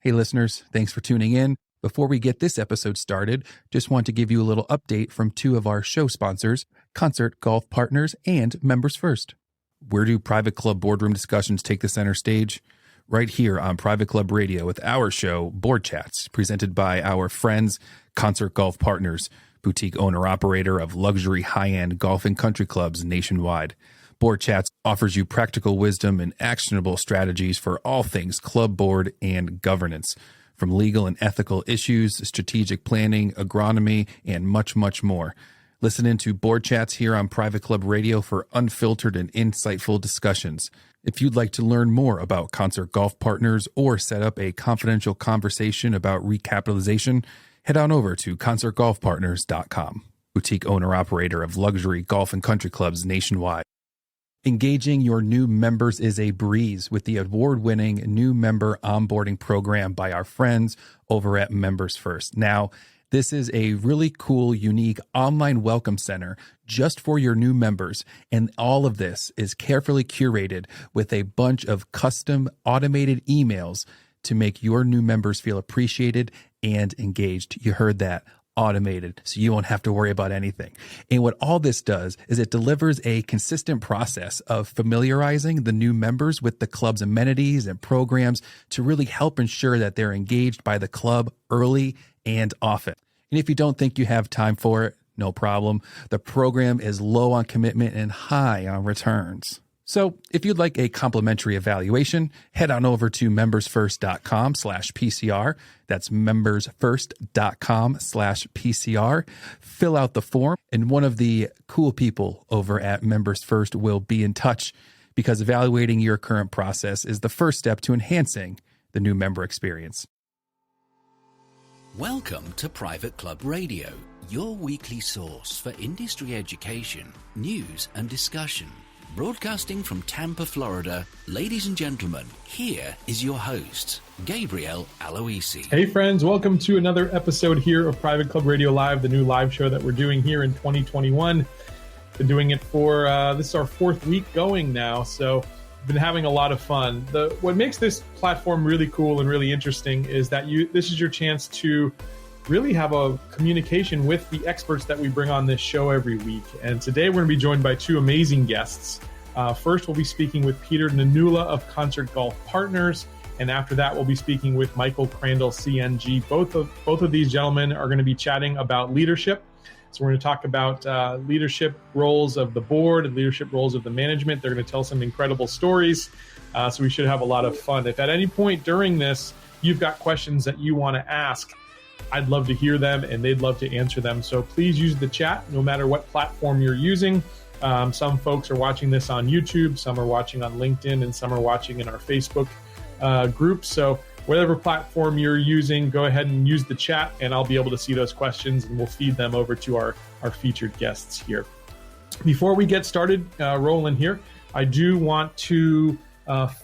Hey listeners, thanks for tuning in. Before we get this episode started, just want to give you a little update from two of our show sponsors, Concert Golf Partners and Members First. Where do private club boardroom discussions take the center stage? Right here on Private Club Radio with our show, Board Chats, presented by our friends, Concert Golf Partners, boutique owner-operator of luxury high-end golf and country clubs nationwide. Board Chats offers you practical wisdom and actionable strategies for all things club board and governance, from legal and ethical issues, strategic planning, agronomy, and much, much more. Listen into Board Chats here on Private Club Radio for unfiltered and insightful discussions. If you'd like to learn more about Concert Golf Partners or set up a confidential conversation about recapitalization, head on over to concertgolfpartners.com, boutique owner-operator of luxury golf and country clubs nationwide. Engaging your new members is a breeze with the award-winning new member onboarding program by our friends over at Members First. Now, this is a really cool, unique online welcome center just for your new members. And all of this is carefully curated with a bunch of custom automated emails to make your new members feel appreciated and engaged. You heard that. Automated, so you won't have to worry about anything. And what all this does is it delivers a consistent process of familiarizing the new members with the club's amenities and programs to really help ensure that they're engaged by the club early and often. And if you don't think you have time for it, no problem. The program is low on commitment and high on returns. So if you'd like a complimentary evaluation, head on over to membersfirst.com/PCR. That's membersfirst.com/PCR. Fill out the form, and one of the cool people over at Members First will be in touch, because evaluating your current process is the first step to enhancing the new member experience. Welcome to Private Club Radio, your weekly source for industry education, news and discussion. Broadcasting from Tampa, Florida, ladies and gentlemen, here is your host, Gabriel Aloisi. Hey friends, welcome to another episode here of Private Club Radio Live, the new live show that we're doing here in 2021. Been doing it for, this is our fourth week going now, so been having a lot of fun. What makes this platform really cool and really interesting is that this is your chance to really have a communication with the experts that we bring on this show every week. And today we're going to be joined by two amazing guests. First, we'll be speaking with Peter Nanula of Concert Golf Partners. And after that, we'll be speaking with Michael Crandall, CNG. Both of these gentlemen are going to be chatting about leadership. So we're going to talk about leadership roles of the board and leadership roles of the management. They're going to tell some incredible stories. So we should have a lot of fun. If at any point during this, you've got questions that you want to ask, I'd love to hear them and they'd love to answer them. So please use the chat no matter what platform you're using. Some folks are watching this on YouTube, some are watching on LinkedIn, and some are watching in our Facebook group. So whatever platform you're using, go ahead and use the chat and I'll be able to see those questions and we'll feed them over to our featured guests here. Before we get started rolling here, I do want to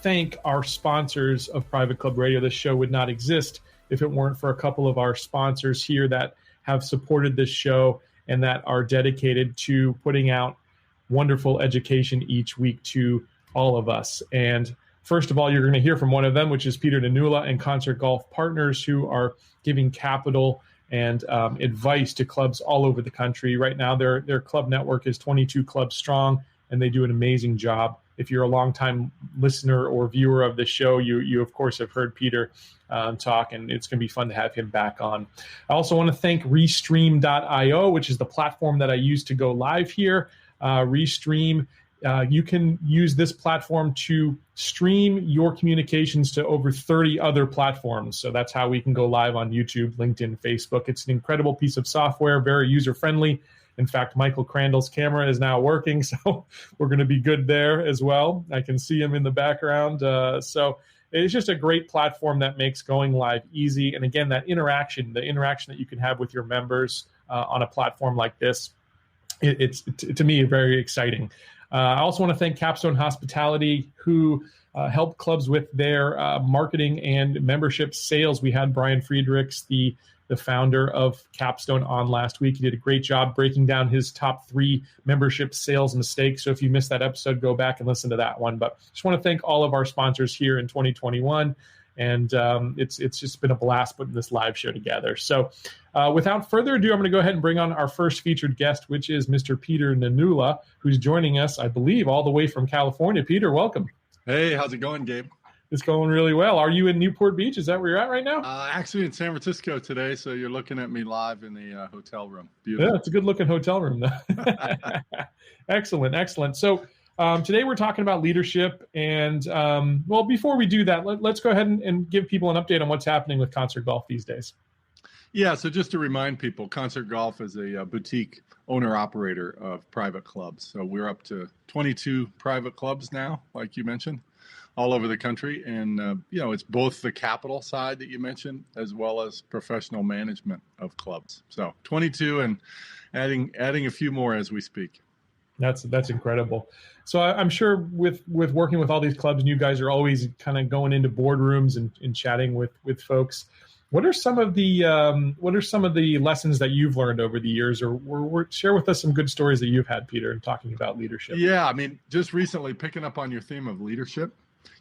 thank our sponsors of Private Club Radio. This show would not exist if it weren't for a couple of our sponsors here that have supported this show and that are dedicated to putting out wonderful education each week to all of us. And first of all, you're going to hear from one of them, which is Peter Nanula and Concert Golf Partners, who are giving capital and advice to clubs all over the country. Right now, their club network is 22 clubs strong, and they do an amazing job. If you're a longtime listener or viewer of this show, you of course have heard Peter talk, and it's going to be fun to have him back on. I also want to thank Restream.io, which is the platform that I use to go live here. Restream, you can use this platform to stream your communications to over 30 other platforms. So that's how we can go live on YouTube, LinkedIn, Facebook. It's an incredible piece of software, very user-friendly. In fact, Michael Crandall's camera is now working, so we're going to be good there as well. I can see him in the background. So it's just a great platform that makes going live easy. And again, the interaction that you can have with your members on a platform like this, it's to me very exciting. I also want to thank Capstone Hospitality, who helped clubs with their marketing and membership sales. We had Brian Friedrichs, the founder of Capstone, on last week. He did a great job breaking down his top 3 membership sales mistakes. So if you missed that episode, go back and listen to that one. But just want to thank all of our sponsors here in 2021. And it's just been a blast putting this live show together. So without further ado, I'm going to go ahead and bring on our first featured guest, which is Mr. Peter Nanula, who's joining us, I believe, all the way from California. Peter, welcome. Hey, how's it going, Gabe? It's going really well. Are you in Newport Beach? Is that where you're at right now? Actually in San Francisco today, so you're looking at me live in the hotel room. Beautiful. Yeah, it's a good-looking hotel room, though. Excellent, excellent. So today we're talking about leadership. And, well, before we do that, let's go ahead and give people an update on what's happening with Concert Golf these days. Yeah, so just to remind people, Concert Golf is a boutique owner-operator of private clubs. So we're up to 22 private clubs now, like you mentioned, all over the country. And, it's both the capital side that you mentioned as well as professional management of clubs. So 22 and adding a few more as we speak. That's incredible. So I'm sure with working with all these clubs, and you guys are always kind of going into boardrooms and chatting with folks. What are some of the lessons that you've learned over the years, or share with us some good stories that you've had, Peter, in talking about leadership? Yeah, I mean, just recently picking up on your theme of leadership,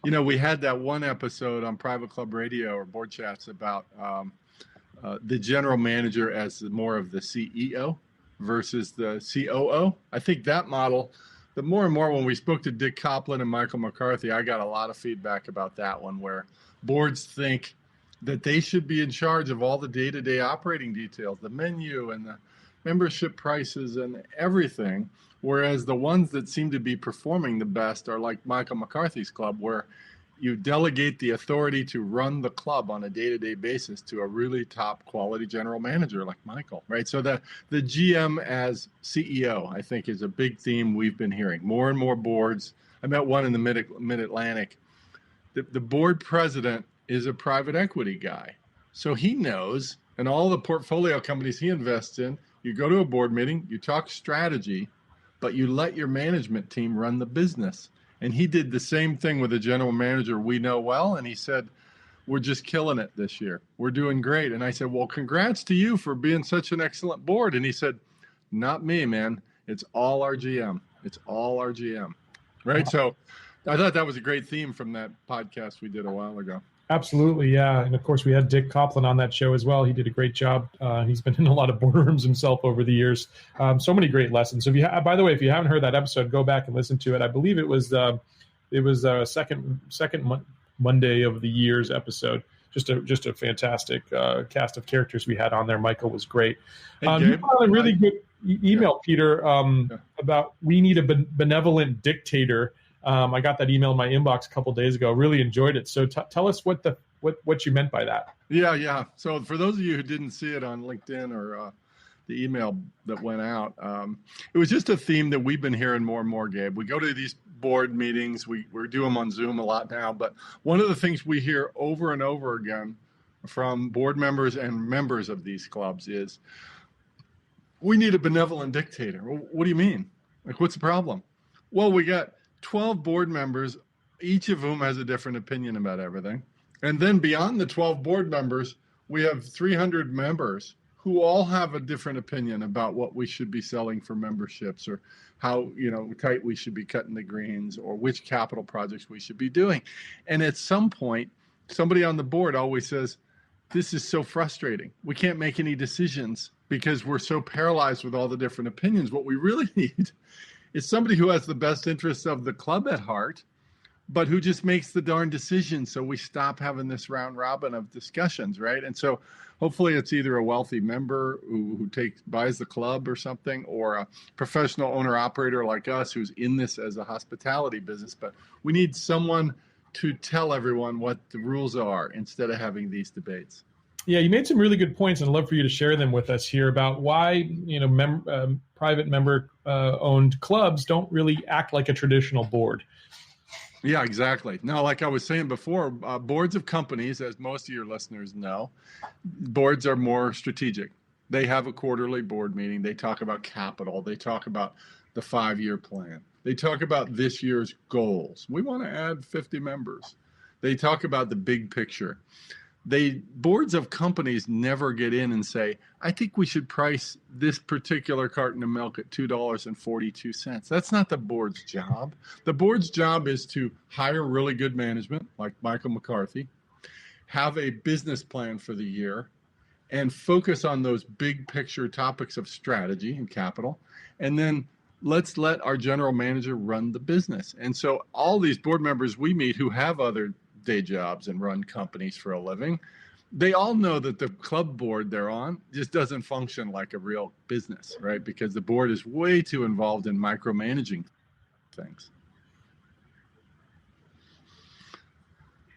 we had that one episode on Private Club Radio or Board Chats about the general manager as more of the CEO versus the COO. I think that model, the more and more when we spoke to Dick Copland and Michael McCarthy, I got a lot of feedback about that one, where boards think that they should be in charge of all the day-to-day operating details, the menu and the membership prices and everything, whereas the ones that seem to be performing the best are like Michael McCarthy's club, where you delegate the authority to run the club on a day-to-day basis to a really top quality general manager like Michael, right? So the GM as CEO, I think, is a big theme we've been hearing. More and more boards. I met one in the Mid-Atlantic. The board president is a private equity guy. So he knows, and all the portfolio companies he invests in, you go to a board meeting, you talk strategy, but you let your management team run the business. And he did the same thing with a general manager we know well. And he said, we're just killing it this year. We're doing great. And I said, well, congrats to you for being such an excellent board. And he said, not me, man. It's all our GM. It's all our GM. Right. Wow. So I thought that was a great theme from that podcast we did a while ago. Absolutely, yeah. And of course, we had Dick Copland on that show as well. He did a great job. He's been in a lot of boardrooms himself over the years. So many great lessons. So by the way, if you haven't heard that episode, go back and listen to it. I believe it was second Monday of the year's episode. Just a fantastic cast of characters we had on there. Michael was great. You had a really good email, Peter, about we need a benevolent dictator. I got that email in my inbox a couple of days ago. Really enjoyed it. So tell us what you meant by that. Yeah. So for those of you who didn't see it on LinkedIn or the email that went out, it was just a theme that we've been hearing more and more, Gabe. We go to these board meetings. We do them on Zoom a lot now. But one of the things we hear over and over again from board members and members of these clubs is, we need a benevolent dictator. Well, what do you mean? Like, what's the problem? Well, we got 12 board members, each of whom has a different opinion about everything. And then beyond the 12 board members, we have 300 members who all have a different opinion about what we should be selling for memberships, or how tight we should be cutting the greens, or which capital projects we should be doing. And at some point, somebody on the board always says, this is so frustrating. We can't make any decisions because we're so paralyzed with all the different opinions. What we really need is somebody who has the best interests of the club at heart, but who just makes the darn decision, so we stop having this round robin of discussions, right? And so hopefully it's either a wealthy member who buys the club or something, or a professional owner operator like us who's in this as a hospitality business. But we need someone to tell everyone what the rules are instead of having these debates. Yeah, you made some really good points, and I'd love for you to share them with us here about why private member owned clubs don't really act like a traditional board. Yeah, exactly. No, like I was saying before, boards of companies, as most of your listeners know, boards are more strategic. They have a quarterly board meeting. They talk about capital. They talk about the 5-year plan. They talk about this year's goals. We want to add 50 members. They talk about the big picture. Boards of companies never get in and say, I think we should price this particular carton of milk at $2.42. That's not the board's job. The board's job is to hire really good management, like Michael McCarthy, have a business plan for the year, and focus on those big picture topics of strategy and capital. And then let's let our general manager run the business. And so all these board members we meet who have other day jobs and run companies for a living, they all know that the club board they're on just doesn't function like a real business, right? Because the board is way too involved in micromanaging things.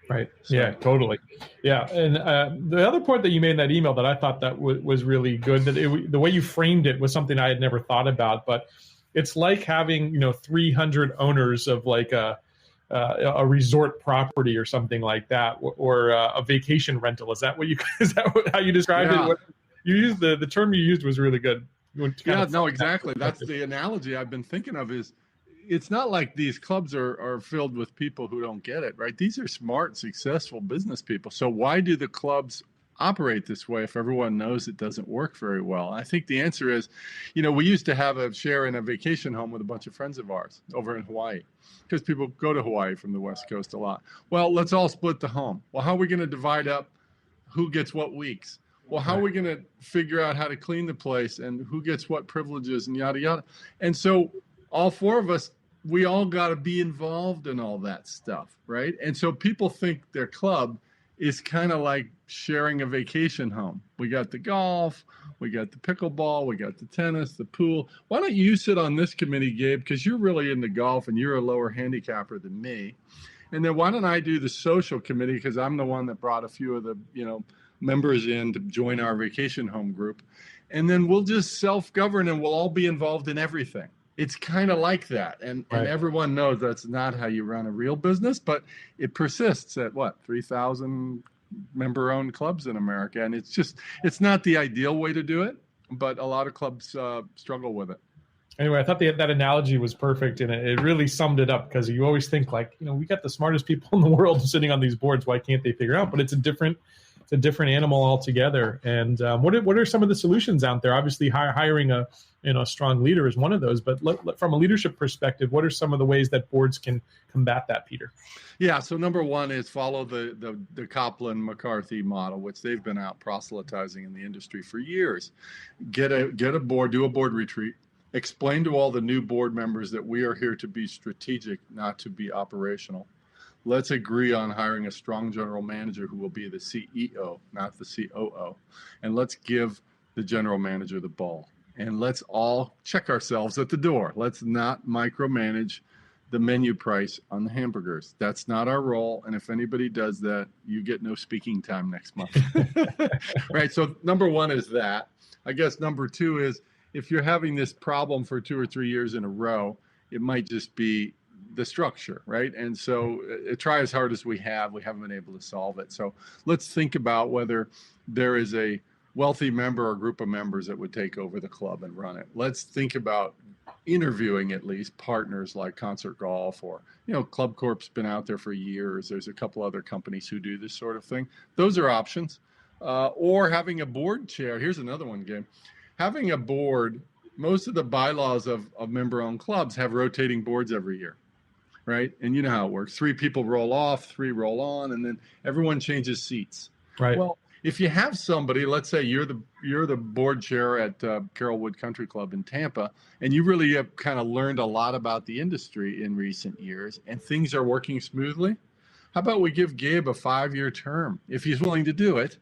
Right. Yeah, totally. Yeah. And the other point that you made in that email that I thought that was really good, that the way you framed it was something I had never thought about, but it's like having, 300 owners of like a resort property or something like that, or a vacation rental. Is that how you described it? What you used, the term you used was really good. Yeah, no, exactly. That's the analogy I've been thinking of. Is it's not like these clubs are filled with people who don't get it, right? These are smart, successful business people. So why do the clubs operate this way if everyone knows it doesn't work very well? I think the answer is, we used to have a share in a vacation home with a bunch of friends of ours over in Hawaii, because people go to Hawaii from the West Coast a lot. Well, let's all split the home. Well, how are we going to divide up who gets what weeks? Well, how are we going to figure out how to clean the place and who gets what privileges and yada, yada? And so all four of us, we all got to be involved in all that stuff, right? And so people think their club is kind of like sharing a vacation home. We got the golf, we got the pickleball, we got the tennis, the pool. Why don't you sit on this committee, Gabe, because you're really into golf and you're a lower handicapper than me. And then why don't I do the social committee, because I'm the one that brought a few of the members in to join our vacation home group. And then we'll just self-govern and we'll all be involved in everything. It's kind of like that. And everyone knows that's not how you run a real business, but it persists at 3,000 member-owned clubs in America. And it's not the ideal way to do it, but a lot of clubs struggle with it. Anyway, I thought that analogy was perfect, and it really summed it up, because you always think we got the smartest people in the world sitting on these boards. Why can't they figure out? But it's a different animal altogether. And what are some of the solutions out there? Obviously, hiring a strong leader is one of those. But from a leadership perspective, what are some of the ways that boards can combat that, Peter? Yeah. So number one is follow the Kaplan-McCarthy model, which they've been out proselytizing in the industry for years. Get a board, do a board retreat. Explain to all the new board members that we are here to be strategic, not to be operational. Let's agree on hiring a strong general manager who will be the CEO, not the COO. And let's give the general manager the ball. And let's all check ourselves at the door. Let's not micromanage the menu price on the hamburgers. That's not our role. And if anybody does that, you get no speaking time next month. Right. So number one is that. I guess number two is, if you're having this problem for 2 or 3 years in a row, it might just be the structure, right? And so try as hard as we haven't been able to solve it. So let's think about whether there is a wealthy member or group of members that would take over the club and run it. Let's think about interviewing at least partners like Concert Golf, or, Club Corp's been out there for years. There's a couple other companies who do this sort of thing. Those are options. Or having a board chair. Here's another one, Gabe. Having a board, most of the bylaws of member-owned clubs have rotating boards every year, right? And you know how it works. 3 people roll off, 3 roll on, and then everyone changes seats. Right. Well, if you have somebody, let's say you're the board chair at Carrollwood Country Club in Tampa, and you really have kind of learned a lot about the industry in recent years, and things are working smoothly, how about we give Gabe a 5-year term, if he's willing to do it?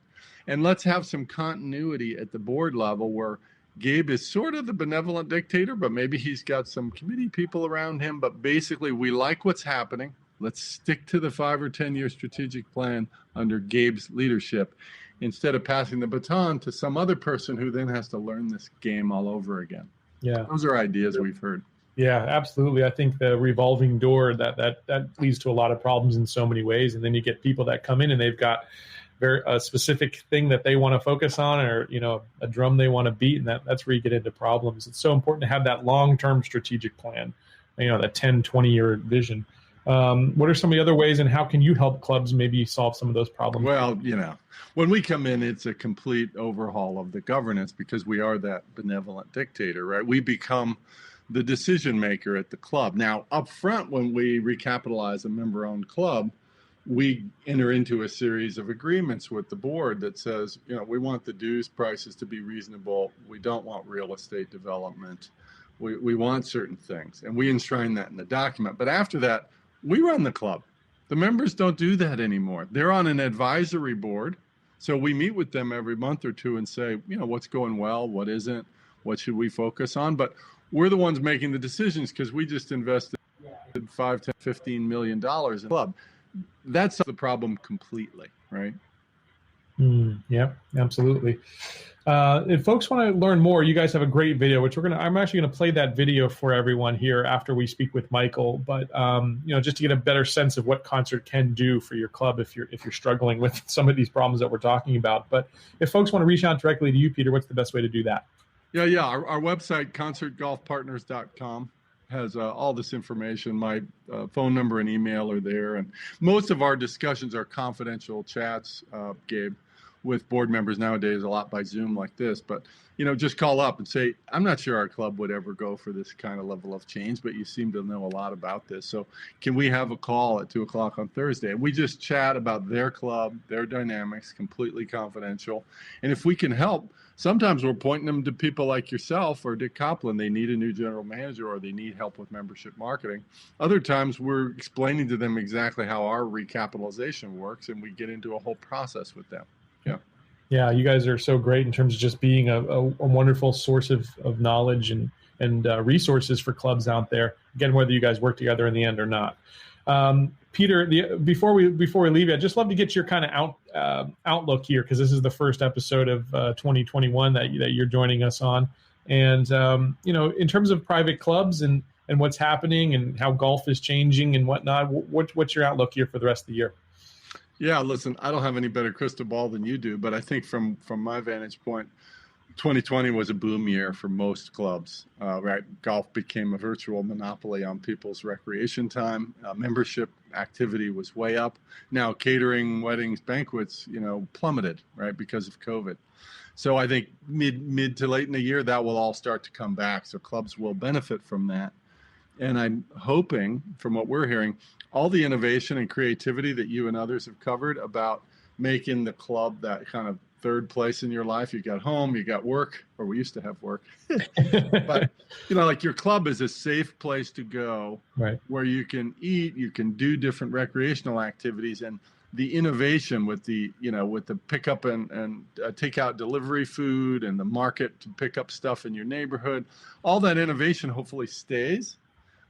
And let's have some continuity at the board level where Gabe is sort of the benevolent dictator, but maybe he's got some committee people around him. But basically, we like what's happening. Let's stick to the 5 or 10-year strategic plan under Gabe's leadership, instead of passing the baton to some other person who then has to learn this game all over again. Yeah. Those are ideas we've heard. Yeah, absolutely. I think the revolving door, that leads to a lot of problems in so many ways. And then you get people that come in and they've got a specific thing that they want to focus on, or a drum they want to beat, and that's where you get into problems. It's so important to have that long-term strategic plan, that 10, 20-year vision. What are some of the other ways, and how can you help clubs maybe solve some of those problems? Well, when we come in, it's a complete overhaul of the governance, because we are that benevolent dictator, right? We become the decision maker at the club. Now, up front, when we recapitalize a member-owned club, we enter into a series of agreements with the board that says, we want the dues prices to be reasonable. We don't want real estate development. We want certain things, and we enshrine that in the document. But after that, we run the club. The members don't do that anymore. They're on an advisory board. So we meet with them every month or two and say, what's going well, what isn't, what should we focus on? But we're the ones making the decisions because we just invested $5, $10, $15 million in the club. That's the problem completely, right? Yeah, absolutely. If folks want to learn more, you guys have a great video, which I'm actually going to play that video for everyone here after we speak with Michael. But just to get a better sense of what Concert can do for your club if you're struggling with some of these problems that we're talking about. But if folks want to reach out directly to you, Peter, what's the best way to do that? Yeah. Our website, concertgolfpartners.com, has all this information. My phone number and email are there. And most of our discussions are confidential chats, Gabe, with board members nowadays, a lot by Zoom like this. But, just call up and say, I'm not sure our club would ever go for this kind of level of change, but you seem to know a lot about this. So can we have a call at 2:00 on Thursday? And we just chat about their club, their dynamics, completely confidential. And if we can help, sometimes we're pointing them to people like yourself or Dick Copland. They need a new general manager or they need help with membership marketing. Other times we're explaining to them exactly how our recapitalization works, and we get into a whole process with them. Yeah, you guys are so great in terms of just being a wonderful source of knowledge and resources for clubs out there. Again, whether you guys work together in the end or not. Peter, before we leave you, I'd just love to get your kind of outlook here, because this is the first episode of 2021 that you're joining us on. And in terms of private clubs and what's happening and how golf is changing and whatnot, what's your outlook here for the rest of the year? Yeah, listen, I don't have any better crystal ball than you do, but I think from my vantage point, 2020 was a boom year for most clubs, right? Golf became a virtual monopoly on people's recreation time. Membership activity was way up. Now catering, weddings, banquets, plummeted, right, because of COVID. So I think mid to late in the year, that will all start to come back. So clubs will benefit from that. And I'm hoping, from what we're hearing, all the innovation and creativity that you and others have covered about making the club that kind of third place in your life. You got home, you got work, or we used to have work. But, like your club is a safe place to go, right, where you can eat, you can do different recreational activities. And the innovation with the pick up and take out delivery food and the market to pick up stuff in your neighborhood, all that innovation hopefully stays.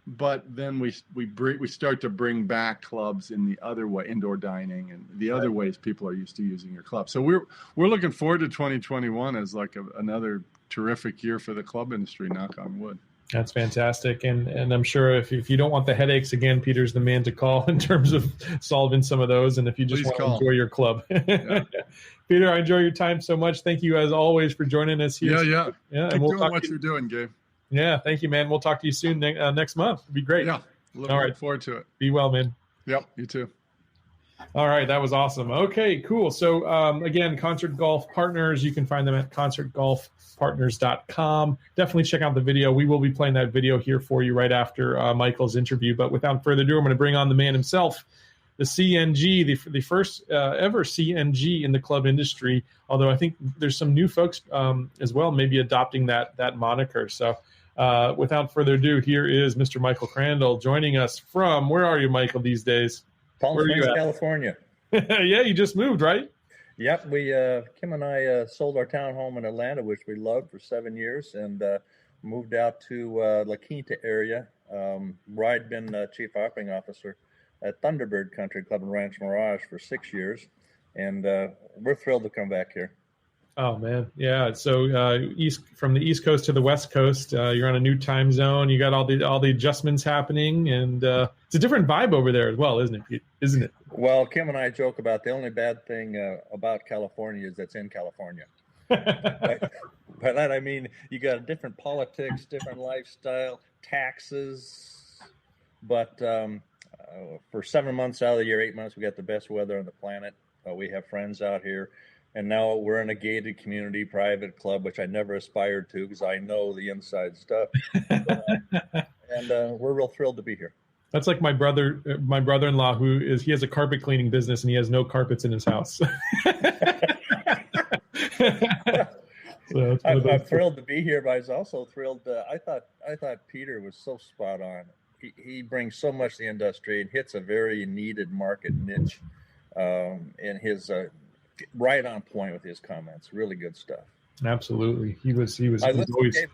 But then we start to bring back clubs in the other way, indoor dining and the other ways people are used to using your club. So we're looking forward to 2021 as like another terrific year for the club industry, knock on wood. That's fantastic. And I'm sure if you don't want the headaches, again, Peter's the man to call in terms of solving some of those. And if you just want to enjoy your club. Yeah. Peter, I enjoy your time so much. Thank you as always for joining us here. Yeah. Keep and we'll doing what you're doing, Gabe. Yeah, thank you, man. We'll talk to you soon next month. It'd be great. Yeah, looking forward to it. Be well, man. Yep, you too. All right, that was awesome. Okay, cool. So again, Concert Golf Partners, you can find them at concertgolfpartners.com. Definitely check out the video. We will be playing that video here for you right after Michael's interview. But without further ado, I'm going to bring on the man himself, the CNG, the first ever CNG in the club industry, although I think there's some new folks as well maybe adopting that moniker. So without further ado, here is Mr. Michael Crandall joining us from, where are you, Michael, these days? Palm Springs, California. Yeah, you just moved, right? Yep. We Kim and I sold our townhome in Atlanta, which we loved, for 7 years, and moved out to La Quinta area, where I'd been chief operating officer at Thunderbird Country Club and Ranch Mirage for 6 years, and we're thrilled to come back here. Oh man, yeah. So from the East Coast to the West Coast, you're on a new time zone. You got all the adjustments happening, and it's a different vibe over there as well, isn't it? Isn't it? Well, Kim and I joke about the only bad thing about California is that's in California. By that I mean you got different politics, different lifestyle, taxes, but for 7 months out of the year, 8 months, we got the best weather on the planet. We have friends out here. And now we're in a gated community private club, which I never aspired to because I know the inside stuff. And we're real thrilled to be here. That's like my brother-in-law he has a carpet cleaning business and he has no carpets in his house. So I'm thrilled to be here, but I was also thrilled. I thought Peter was so spot on. He brings so much to the industry and hits a very needed market niche, and his right on point with his comments. Really good stuff. Absolutely, he was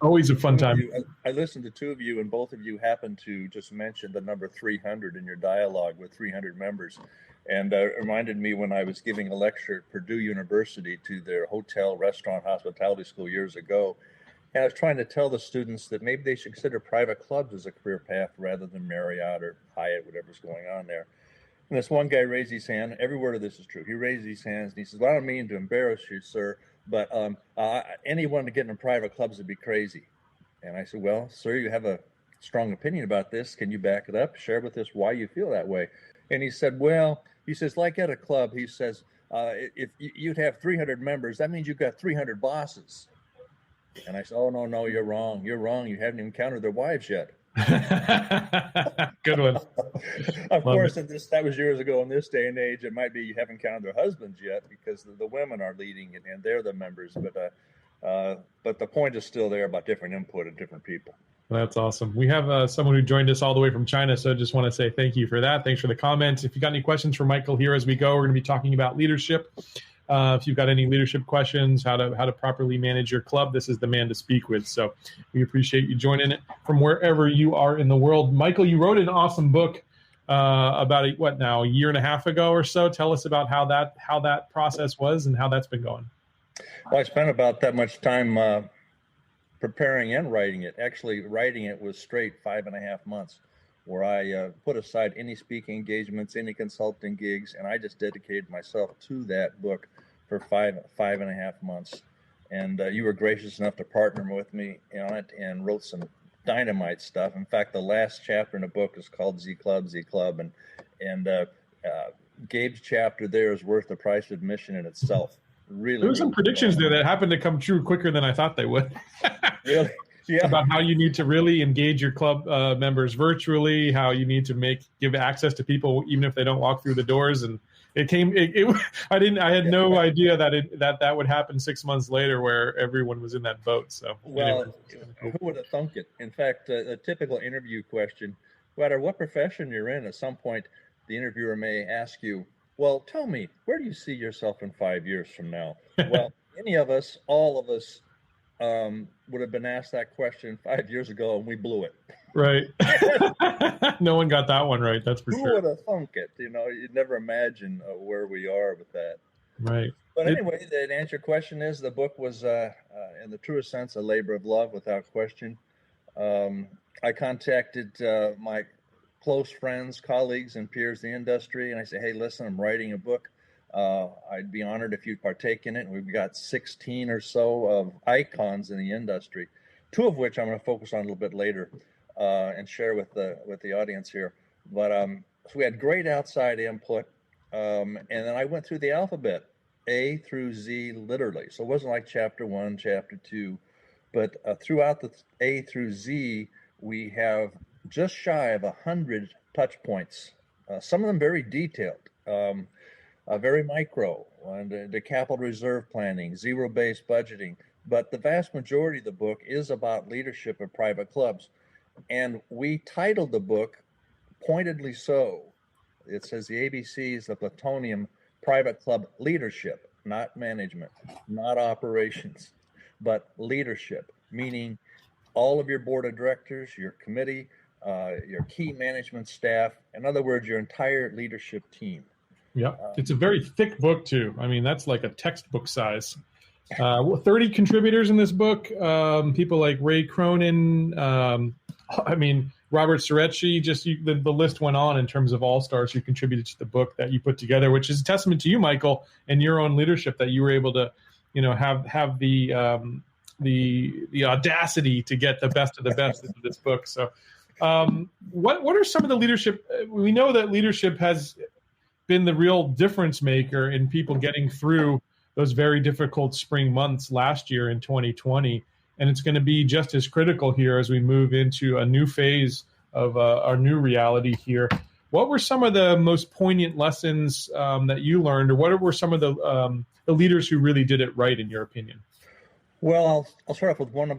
always a fun time. I listened to two of you, and both of you happened to just mention the number 300 in your dialogue with 300 members. And it reminded me when I was giving a lecture at Purdue University to their hotel, restaurant, hospitality school years ago. And I was trying to tell the students that maybe they should consider private clubs as a career path rather than Marriott or Hyatt, whatever's going on there. And this one guy raised his hand. Every word of this is true. He raised his hands and he says, well, I don't mean to embarrass you, sir, but anyone to get into private clubs would be crazy. And I said, well, sir, you have a strong opinion about this. Can you back it up? Share with us why you feel that way. And he said, well, he says, like at a club, he says, if you'd have 300 members, that means you've got 300 bosses. And I said, oh, no, you're wrong. You're wrong. You haven't even counted their wives yet. Good one. Of course, that was years ago. In this day and age, it might be you haven't counted their husbands yet because the women are leading it and they're the members. But the point is still there about different input of different people. That's awesome. We have someone who joined us all the way from China, so I just want to say thank you for that. Thanks for the comments. If you got any questions for Michael here as we go, we're going to be talking about leadership. If you've got any leadership questions, how to properly manage your club, this is the man to speak with. So we appreciate you joining it from wherever you are in the world. Michael, you wrote an awesome book about a year and a half ago or so. Tell us about how that process was and how that's been going. Well, I spent about that much time preparing and writing it. Actually, writing it was straight 5.5 months, where I put aside any speaking engagements, any consulting gigs, and I just dedicated myself to that book for 5.5 months. And you were gracious enough to partner with me on it and wrote some dynamite stuff. In fact, the last chapter in the book is called Z Club, and Gabe's chapter there is worth the price of admission in itself. Really, there were some predictions there that happened to come true quicker than I thought they would. Really? Yeah. About how you need to really engage your club members virtually, how you need to give access to people even if they don't walk through the doors. And I had no idea that would happen 6 months later, where everyone was in that boat. So, well, who would have thunk it? In fact, a typical interview question, no matter what profession you're in, at some point the interviewer may ask you, well, tell me, where do you see yourself in 5 years from now? Well, all of us would have been asked that question 5 years ago, and we blew it. Right. No one got that one right. That's for sure. Who would have thunk it? You'd never imagine where we are with that. Right. But anyway, the answer to your question is the book was, in the truest sense, a labor of love, without question. I contacted my close friends, colleagues, and peers in the industry, and I said, hey, listen, I'm writing a book. I'd be honored if you'd partake in it. We've got 16 or so of icons in the industry, 2 of which I'm going to focus on a little bit later and share with the audience here. But so we had great outside input, and then I went through the alphabet, A through Z, literally. So it wasn't like chapter 1, chapter 2, but throughout the A through Z, we have just shy of 100 touch points, some of them very detailed. Very micro, and the capital reserve planning, zero-based budgeting. But the vast majority of the book is about leadership of private clubs. And we titled the book pointedly so. It says the ABCs of plutonium private club leadership, not management, not operations, but leadership, meaning all of your board of directors, your committee, your key management staff, in other words, your entire leadership team. Yeah, it's a very thick book too. I mean, that's like a textbook size. 30 contributors in this book. People like Ray Cronin. Robert Sorecki. The list went on in terms of all-stars who contributed to the book that you put together, which is a testament to you, Michael, and your own leadership that you were able to, have the audacity to get the best of the best into this book. So, what are some of the leadership? We know that leadership has been the real difference maker in people getting through those very difficult spring months last year in 2020. And it's going to be just as critical here as we move into a new phase our new reality here. What were some of the most poignant lessons that you learned, or what were some of the leaders who really did it right, in your opinion? Well, I'll start off with one of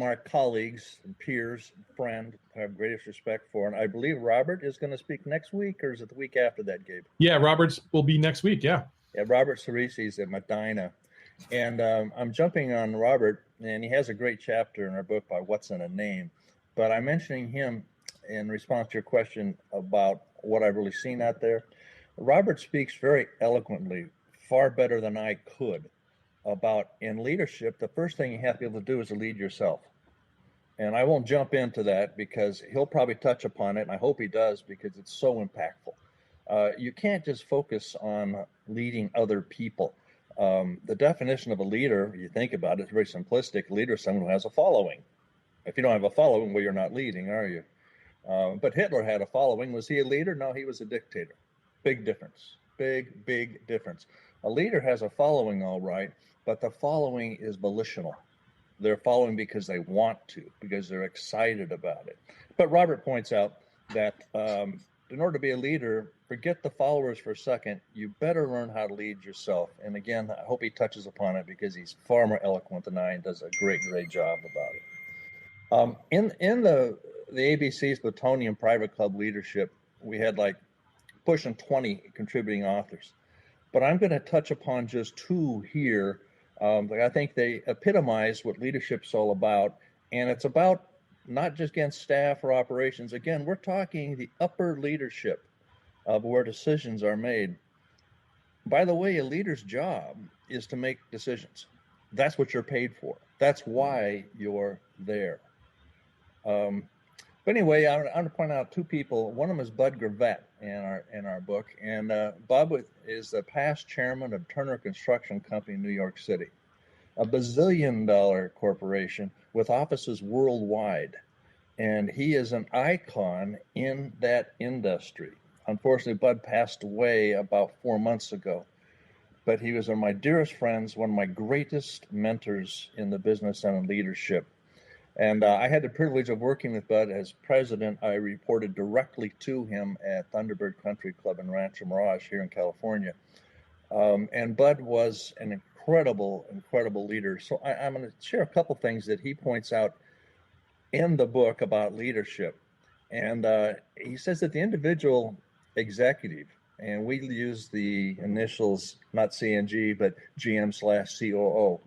my colleagues and peers, friend, I have greatest respect for, and I believe Robert is going to speak next week, or is it the week after that, Gabe? Yeah, Robert's will be next week. Yeah, Robert Cerisi's at Medina, and I'm jumping on Robert, and he has a great chapter in our book by What's in a Name, but I'm mentioning him in response to your question about what I've really seen out there. Robert speaks very eloquently, far better than I could, about in leadership, the first thing you have to be able to do is to lead yourself. And I won't jump into that because he'll probably touch upon it, and I hope he does because it's so impactful. You can't just focus on leading other people. The definition of a leader, you think about it, it's very simplistic. A leader is someone who has a following. If you don't have a following, well, you're not leading, are you? But Hitler had a following. Was he a leader? No, he was a dictator. Big difference. Big difference. A leader has a following, all right, but the following is volitional. They're following because they want to, because they're excited about it. But Robert points out that in order to be a leader, forget the followers for a second. You better learn how to lead yourself. And again, I hope he touches upon it because he's far more eloquent than I and does a great job about it. In the ABC's Plutonium Private Club leadership, we had like pushing 20 contributing authors. But I'm going to touch upon just two here. I think they epitomize what leadership's all about. And it's about not just against staff or operations. Again, we're talking the upper leadership of where decisions are made. By the way, a leader's job is to make decisions. That's what you're paid for. That's why you're there. But anyway, I want to point out two people. One of them is Bud Gravett in our book, and Bud is the past chairman of Turner Construction Company in New York City, a bazillion-dollar corporation with offices worldwide, and he is an icon in that industry. Unfortunately, Bud passed away about 4 months ago, but he was one of my dearest friends, one of my greatest mentors in the business and in leadership. And I had the privilege of working with Bud as president. I reported directly to him at Thunderbird Country Club in Rancho Mirage here in California. And Bud was an incredible leader. So I'm going to share a couple things that he points out in the book about leadership. And he says that the individual executive, and we use the initials, not CNG, but GM/COO.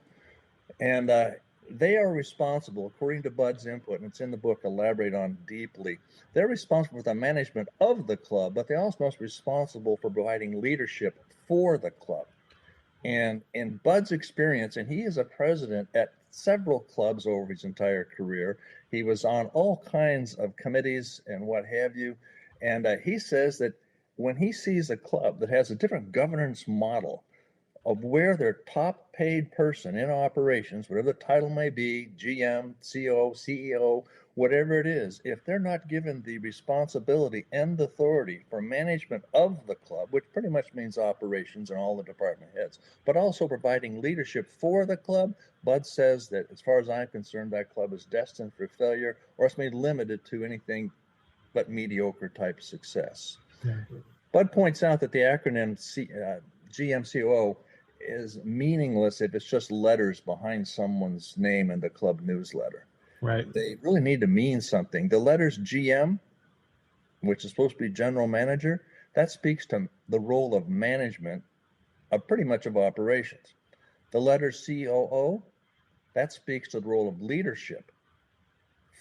And they are responsible, according to Bud's input, and it's in the book, elaborate on deeply. They're responsible for the management of the club, but they also must be responsible for providing leadership for the club. And in Bud's experience, and he is a president at several clubs over his entire career, he was on all kinds of committees and what have you. And he says that when he sees a club that has a different governance model of where their top paid person in operations, whatever the title may be, GM, CO, CEO, whatever it is, if they're not given the responsibility and authority for management of the club, which pretty much means operations and all the department heads, but also providing leadership for the club, Bud says that as far as I'm concerned, that club is destined for failure, or it's made limited to anything but mediocre type success. Yeah. Bud points out that the acronym GMCO is meaningless if it's just letters behind someone's name in the club newsletter. Right. They really need to mean something. The letters GM, which is supposed to be general manager, that speaks to the role of management of pretty much of operations. The letters COO, that speaks to the role of leadership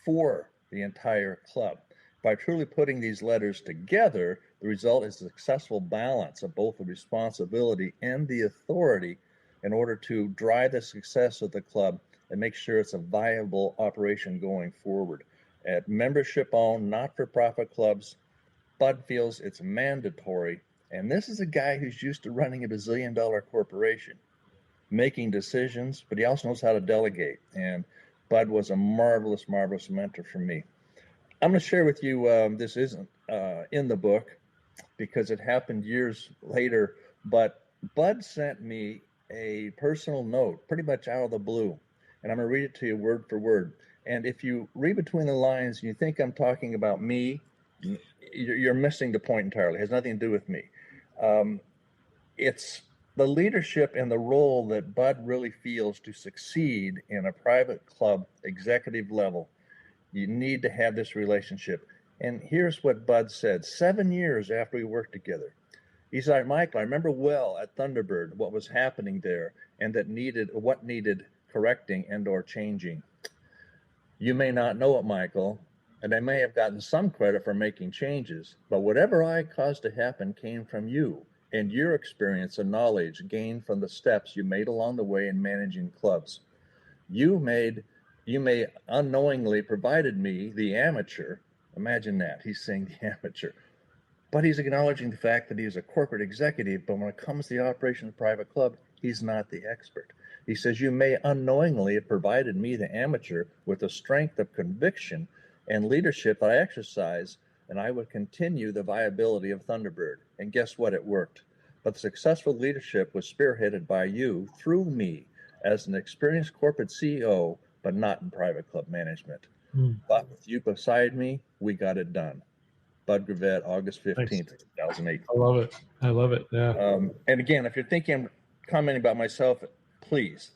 for the entire club. By truly putting these letters together, the result is a successful balance of both the responsibility and the authority in order to drive the success of the club and make sure it's a viable operation going forward. At membership-owned, not-for-profit clubs, Bud feels it's mandatory, and this is a guy who's used to running a bazillion-dollar corporation, making decisions, but he also knows how to delegate, and Bud was a marvelous mentor for me. I'm going to share with you, this isn't in the book because it happened years later, but Bud sent me a personal note pretty much out of the blue, and I'm going to read it to you word for word. And if you read between the lines and you think I'm talking about me, you're missing the point entirely. It has nothing to do with me. It's the leadership and the role that Bud really feels to succeed in a private club executive level. You need to have this relationship. And here's what Bud said 7 years after we worked together. He's like, Michael, I remember well at Thunderbird what was happening there and what needed correcting and or changing. You may not know it, Michael, and I may have gotten some credit for making changes, but whatever I caused to happen came from you and your experience and knowledge gained from the steps you made along the way in managing clubs. You may unknowingly provided me, the amateur. Imagine that, he's saying the amateur. But he's acknowledging the fact that he's a corporate executive, but when it comes to the operation of a private club, he's not the expert. He says, you may unknowingly have provided me, the amateur, with the strength of conviction and leadership that I exercise, and I would continue the viability of Thunderbird. And guess what? It worked. But the successful leadership was spearheaded by you through me as an experienced corporate CEO, but not in private club management. But with you beside me, we got it done. Bud Gravett, August 15th, 2008. I love it. Yeah. And again, if you're thinking I'm commenting about myself, please,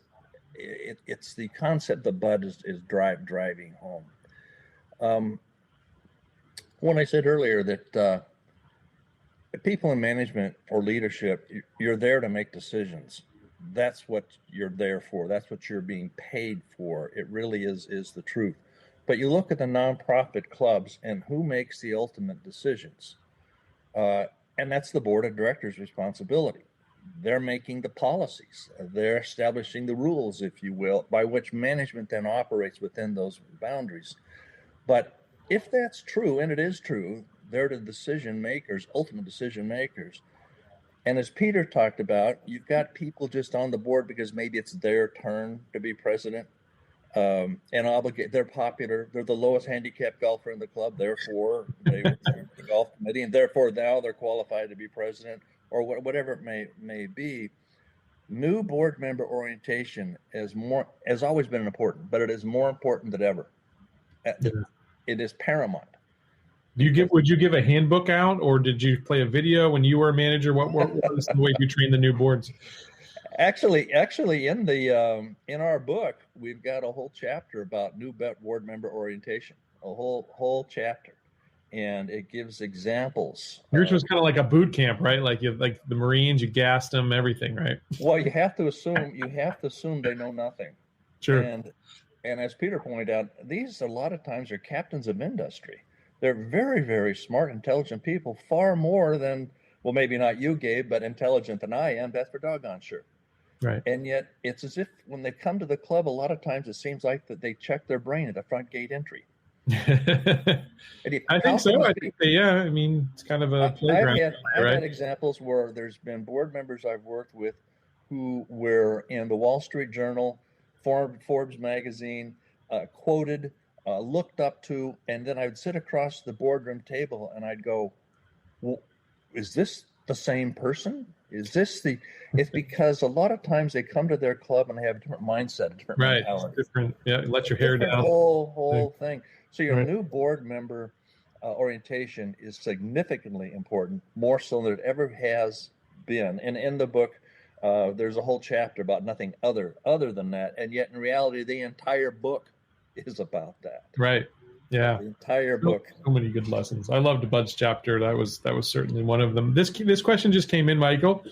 it's the concept that Bud is driving home. When I said earlier that people in management or leadership, you're there to make decisions. That's what you're there for. That's what you're being paid for. It really is the truth. But you look at the nonprofit clubs and who makes the ultimate decisions. And that's the board of directors' responsibility. They're making the policies. They're establishing the rules, if you will, by which management then operates within those boundaries. But if that's true, and it is true, they're the decision makers, ultimate decision makers. And as Peter talked about, you've got people just on the board because maybe it's their turn to be president. And they're popular. They're the lowest handicapped golfer in the club. Therefore, they were the golf committee, and therefore now they're qualified to be president, or whatever it may be. New board member orientation has always been important, but it is more important than ever. It is paramount. Would you give a handbook out, or did you play a video when you were a manager? What was the way you trained the new boards? Actually, in our book, we've got a whole chapter about new board member orientation, a whole chapter, and it gives examples. Yours was kind of like a boot camp, right? Like the Marines, you gassed them, everything, right? Well, you have to assume they know nothing. Sure. And as Peter pointed out, these a lot of times are captains of industry. They're very, very smart, intelligent people, far more than, well, maybe not you, Gabe, but intelligent than I am. That's for doggone sure. Right. And yet it's as if when they come to the club, a lot of times it seems like that they check their brain at the front gate entry. I think so. I think I mean, it's kind of a playground. I've had examples where there's been board members I've worked with who were in the Wall Street Journal, Forbes magazine, quoted, looked up to, and then I would sit across the boardroom table and I'd go, well, is this the same person? It's because a lot of times they come to their club and they have a different mindset, a different mentality. Different, let your hair down. Whole thing. So your new board member orientation is significantly important, more so than it ever has been. And in the book, there's a whole chapter about nothing other than that. And yet in reality, the entire book is about that. Right. Yeah, the entire book. So many good lessons. I loved Bud's chapter. That was certainly one of them. This question just came in, Michael,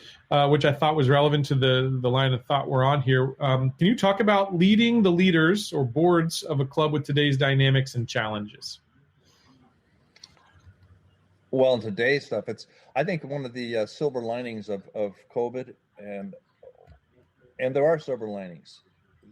which I thought was relevant to the line of thought we're on here. Can you talk about leading the leaders or boards of a club with today's dynamics and challenges? Well, in today's stuff, I think one of the silver linings of COVID, and there are silver linings.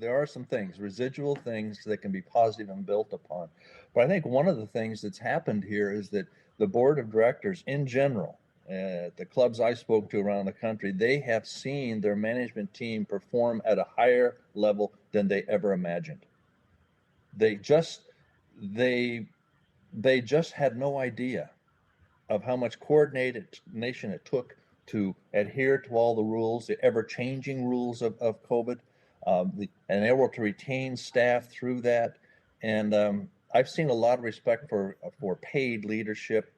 There are some things, residual things that can be positive and built upon. But I think one of the things that's happened here is that the board of directors in general, the clubs I spoke to around the country, they have seen their management team perform at a higher level than they ever imagined. They just had no idea of how much coordination it took to adhere to all the rules, the ever-changing rules of COVID, and able to retain staff through that. And I've seen a lot of respect for paid leadership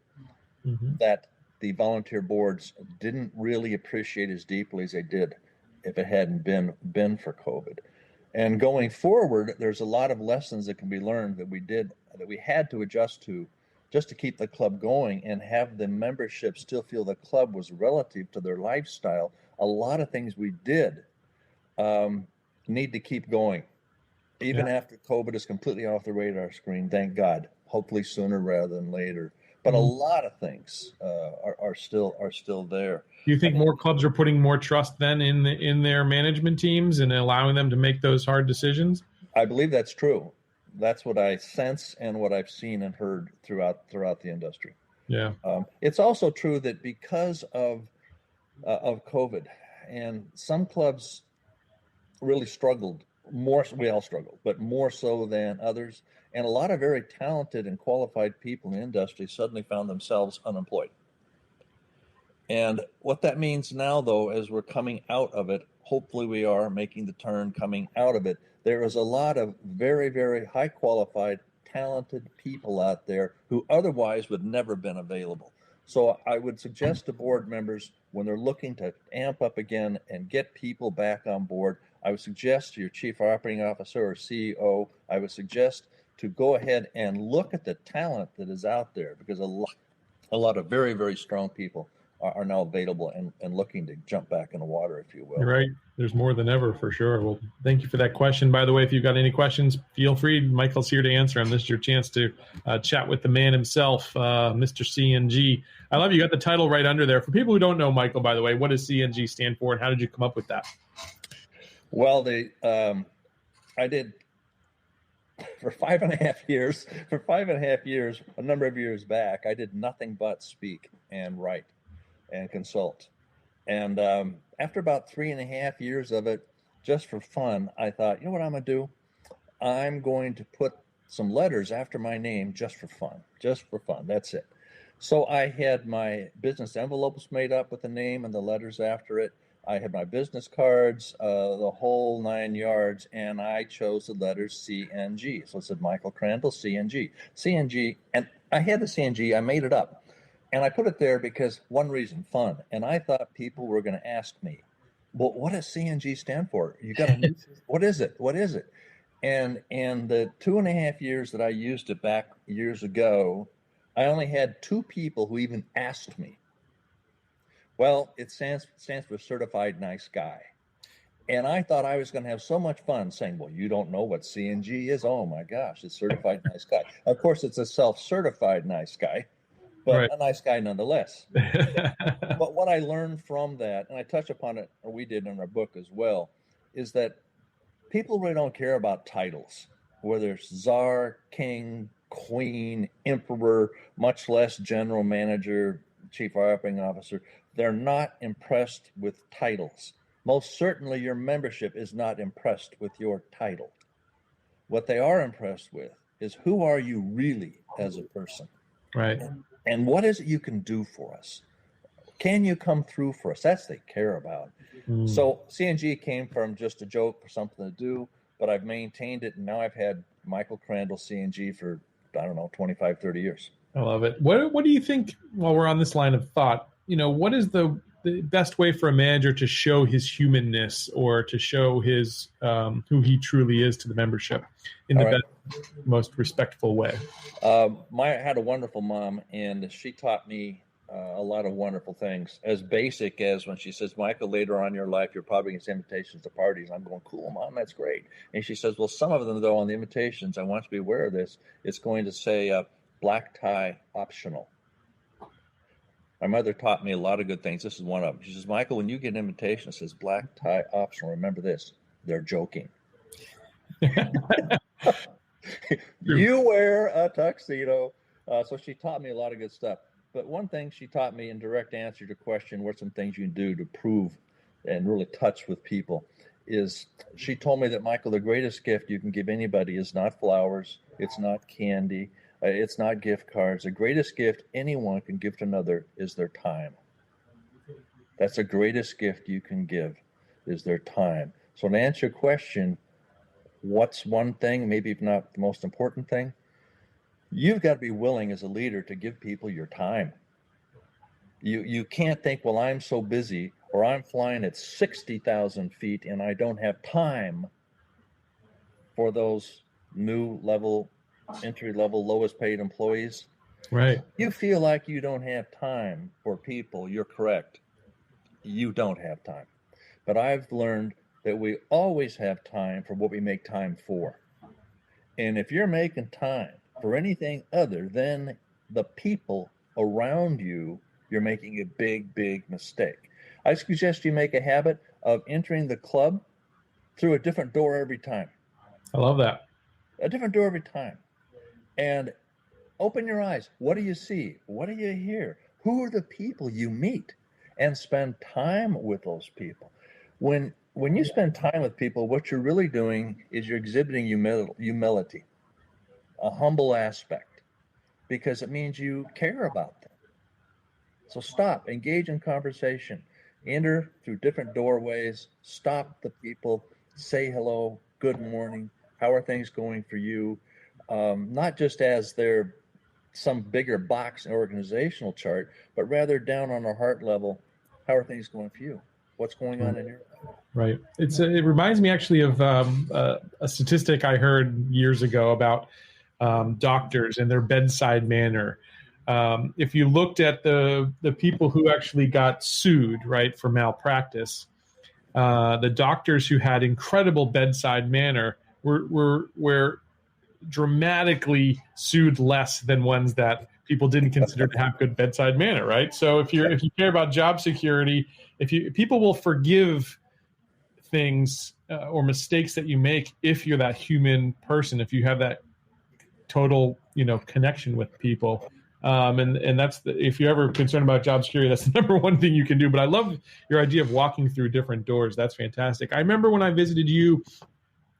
Mm-hmm. that the volunteer boards didn't really appreciate as deeply as they did if it hadn't been for COVID. And going forward, there's a lot of lessons that can be learned that we had to adjust to just to keep the club going and have the membership still feel the club was relative to their lifestyle. A lot of things we did need to keep going. Even after COVID is completely off the radar screen, thank God, hopefully sooner rather than later. But a lot of things are still there. Do you think more clubs are putting more trust then in their management teams and allowing them to make those hard decisions? I believe that's true. That's what I sense and what I've seen and heard throughout the industry. Yeah. It's also true that because of COVID, and some clubs really struggled more. We all struggled, but more so than others. And a lot of very talented and qualified people in the industry suddenly found themselves unemployed. And what that means now, though, as we're coming out of it, hopefully we are making the turn coming out of it. There is a lot of very, very high qualified, talented people out there who otherwise would never have been available. So I would suggest to board members, when they're looking to amp up again and get people back on board, I would suggest to your chief operating officer or CEO, I would suggest to go ahead and look at the talent that is out there, because a lot of very, very strong people are now available and looking to jump back in the water, if you will. You're right. There's more than ever, for sure. Well, thank you for that question. By the way, if you've got any questions, feel free. Michael's here to answer them. This is your chance to chat with the man himself, Mr. CNG. I love you got the title right under there. For people who don't know Michael, by the way, what does CNG stand for, and how did you come up with that? Well, I did for 5.5 years. For 5.5 years, a number of years back, I did nothing but speak and write and consult. And after about 3.5 years of it, just for fun, I thought, you know what I'm going to do? I'm going to put some letters after my name just for fun. Just for fun. That's it. So I had my business envelopes made up with the name and the letters after it. I had my business cards, the whole 9 yards, and I chose the letters CNG. So it said Michael Crandall, CNG. CNG, and I had the CNG, I made it up. And I put it there because one reason, fun. And I thought people were going to ask me, well, what does CNG stand for? You got to, what is it? What is it? And the 2.5 years that I used it back years ago, I only had 2 people who even asked me. Well, it stands for Certified Nice Guy. And I thought I was going to have so much fun saying, well, you don't know what CNG is? Oh, my gosh, it's Certified Nice Guy. Of course, it's a self-certified nice guy, but right. A nice guy nonetheless. But what I learned from that, and I touch upon it, or we did in our book as well, is that people really don't care about titles, whether it's czar, king, queen, emperor, much less general manager, chief operating officer. They're not impressed with titles. Most certainly your membership is not impressed with your title. What they are impressed with is, who are you really as a person? Right. And what is it you can do for us? Can you come through for us? That's what they care about. So CNG came from just a joke for something to do, but I've maintained it, and now I've had Michael Crandall CNG for, 25, 30 years. I love it. What do you think, while we're on this line of thought, what is the best way for a manager to show his humanness, or to show his who he truly is to the membership in the best, most respectful way? I had a wonderful mom, and she taught me a lot of wonderful things, as basic as when she says, Michael, later on in your life, you're probably going to get invitations to parties. I'm going, cool, Mom, that's great. And she says, well, some of them, though, on the invitations, I want you to be aware of this, it's going to say black tie optional. My mother taught me a lot of good things. This is one of them. She says, Michael, when you get an invitation that says black tie optional, remember this, they're joking. You wear a tuxedo. So she taught me a lot of good stuff. But one thing she taught me, in direct answer to your question, what are some things you can do to prove and really touch with people, is she told me that, Michael, the greatest gift you can give anybody is not flowers, it's not candy, it's not gift cards. The greatest gift anyone can give to another is their time. That's the greatest gift you can give, is their time. So to answer your question, what's one thing, maybe if not the most important thing? You've got to be willing as a leader to give people your time. You can't think, well, I'm so busy, or I'm flying at 60,000 feet and I don't have time for those new level, entry level, lowest paid employees. Right. You feel like you don't have time for people. You're correct. You don't have time. But I've learned that we always have time for what we make time for. And if you're making time for anything other than the people around you, you're making a big, big mistake. I suggest you make a habit of entering the club through a different door every time. I love that. A different door every time. And open your eyes. What do you see? What do you hear? Who are the people you meet? And spend time with those people. When you spend time with people, what you're really doing is you're exhibiting humility, a humble aspect, because it means you care about them. So stop, engage in conversation, enter through different doorways, stop the people, say hello, good morning, how are things going for you? Not just as they're some bigger box organizational chart, but rather down on a heart level, how are things going for you? What's going on in your life? Right. It reminds me actually of a statistic I heard years ago about doctors and their bedside manner. If you looked at the people who actually got sued, right, for malpractice, the doctors who had incredible bedside manner were dramatically sued less than ones that people didn't consider to have good bedside manner, right? So if you care about job security, people will forgive things or mistakes that you make if you're that human person, if you have that total connection with people, and that's if you're ever concerned about job security, that's the number one thing you can do. But I love your idea of walking through different doors. That's fantastic. I remember when I visited you.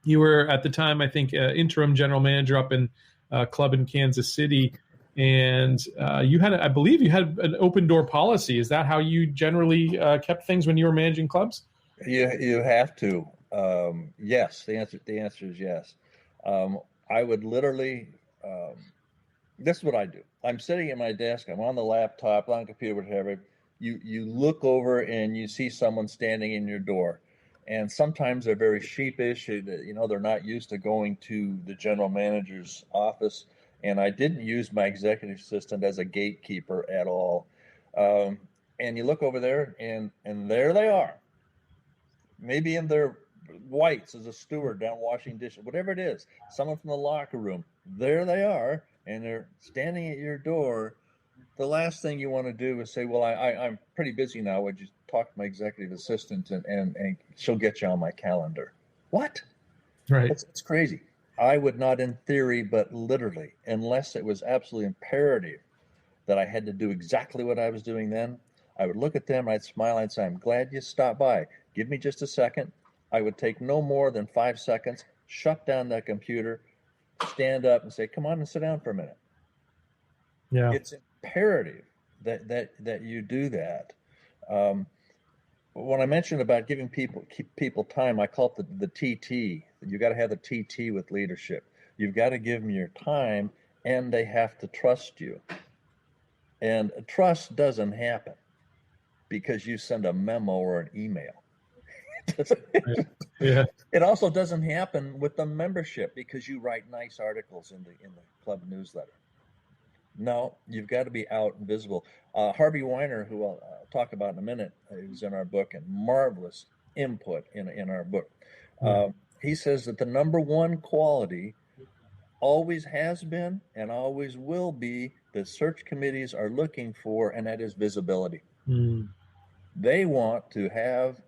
You were at the time, I think, interim general manager up in a club in Kansas City, and I believe you had an open door policy. Is that how you generally kept things when you were managing clubs? You have to. Yes, the answer is yes. I would literally. This is what I do. I'm sitting at my desk. I'm on the laptop, on the computer, whatever. You look over and you see someone standing in your door. And sometimes they're very sheepish. They're not used to going to the general manager's office. And I didn't use my executive assistant as a gatekeeper at all. And you look over there, and there they are. Maybe in their whites as a steward down washing dishes, whatever it is. Someone from the locker room. There they are, and they're standing at your door. The last thing you want to do is say, well, I'm pretty busy now. Would you talk to my executive assistant and she'll get you on my calendar? What? Right. It's crazy. I would not in theory, but literally, unless it was absolutely imperative that I had to do exactly what I was doing then, I would look at them, I'd smile, I'd say, I'm glad you stopped by. Give me just a second. I would take no more than 5 seconds, shut down that computer, stand up and say, come on and sit down for a minute. Yeah. It's imperative that you do that. When I mentioned about giving people time, I call it the TT. You got to have the TT with leadership. You've got to give them your time, and they have to trust you. And trust doesn't happen because you send a memo or an email. Yeah. It also doesn't happen with the membership because you write nice articles in the club newsletter. No, you've got to be out and visible. Harvey Weiner, who I'll talk about in a minute, is in our book and marvelous input in our book. He says that the number one quality always has been and always will be that search committees are looking for, and that is visibility. They want to have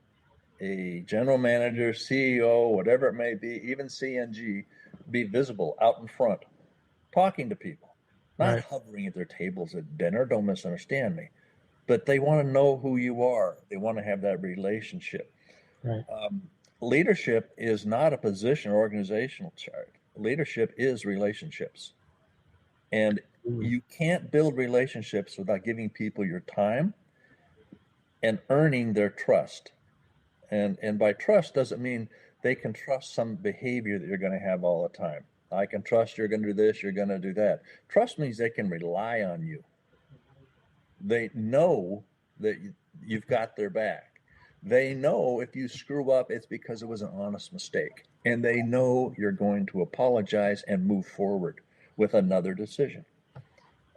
a general manager, CEO, whatever it may be, even CNG, be visible out in front, talking to people. Not hovering at their tables at dinner, don't misunderstand me. But they want to know who you are. They want to have that relationship. Right. Leadership is not a position or organizational chart. Leadership is relationships. And you can't build relationships without giving people your time and earning their trust. And by trust doesn't mean They can trust some behavior that you're going to have all the time. I can trust you're going to do this, you're going to do that. Trust means they can rely on you. They know that you've got their back. They know if you screw up, it's because it was an honest mistake. And they know you're going to apologize and move forward with another decision.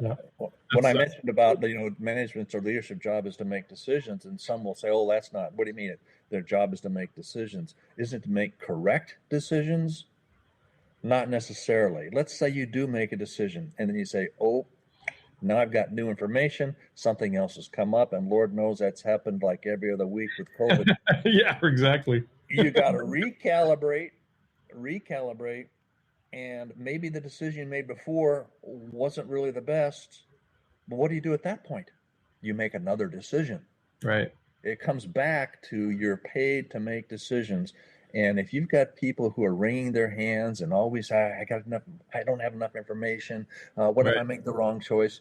Yeah. When I mentioned about, management's or leadership job is to make decisions, and some will say, oh, that's not, what do you mean? Their job is to make decisions. Isn't it to make correct decisions? Not necessarily. Let's say you do make a decision, and then you say, oh, now I've got new information. Something else has come up, and Lord knows that's happened like every other week with COVID. Yeah, exactly. You got to recalibrate, and maybe the decision you made before wasn't really the best. But what do you do at that point? You make another decision. Right. It comes back to you're paid to make decisions. And if you've got people who are wringing their hands and always, I don't have enough information. What if I make the wrong choice?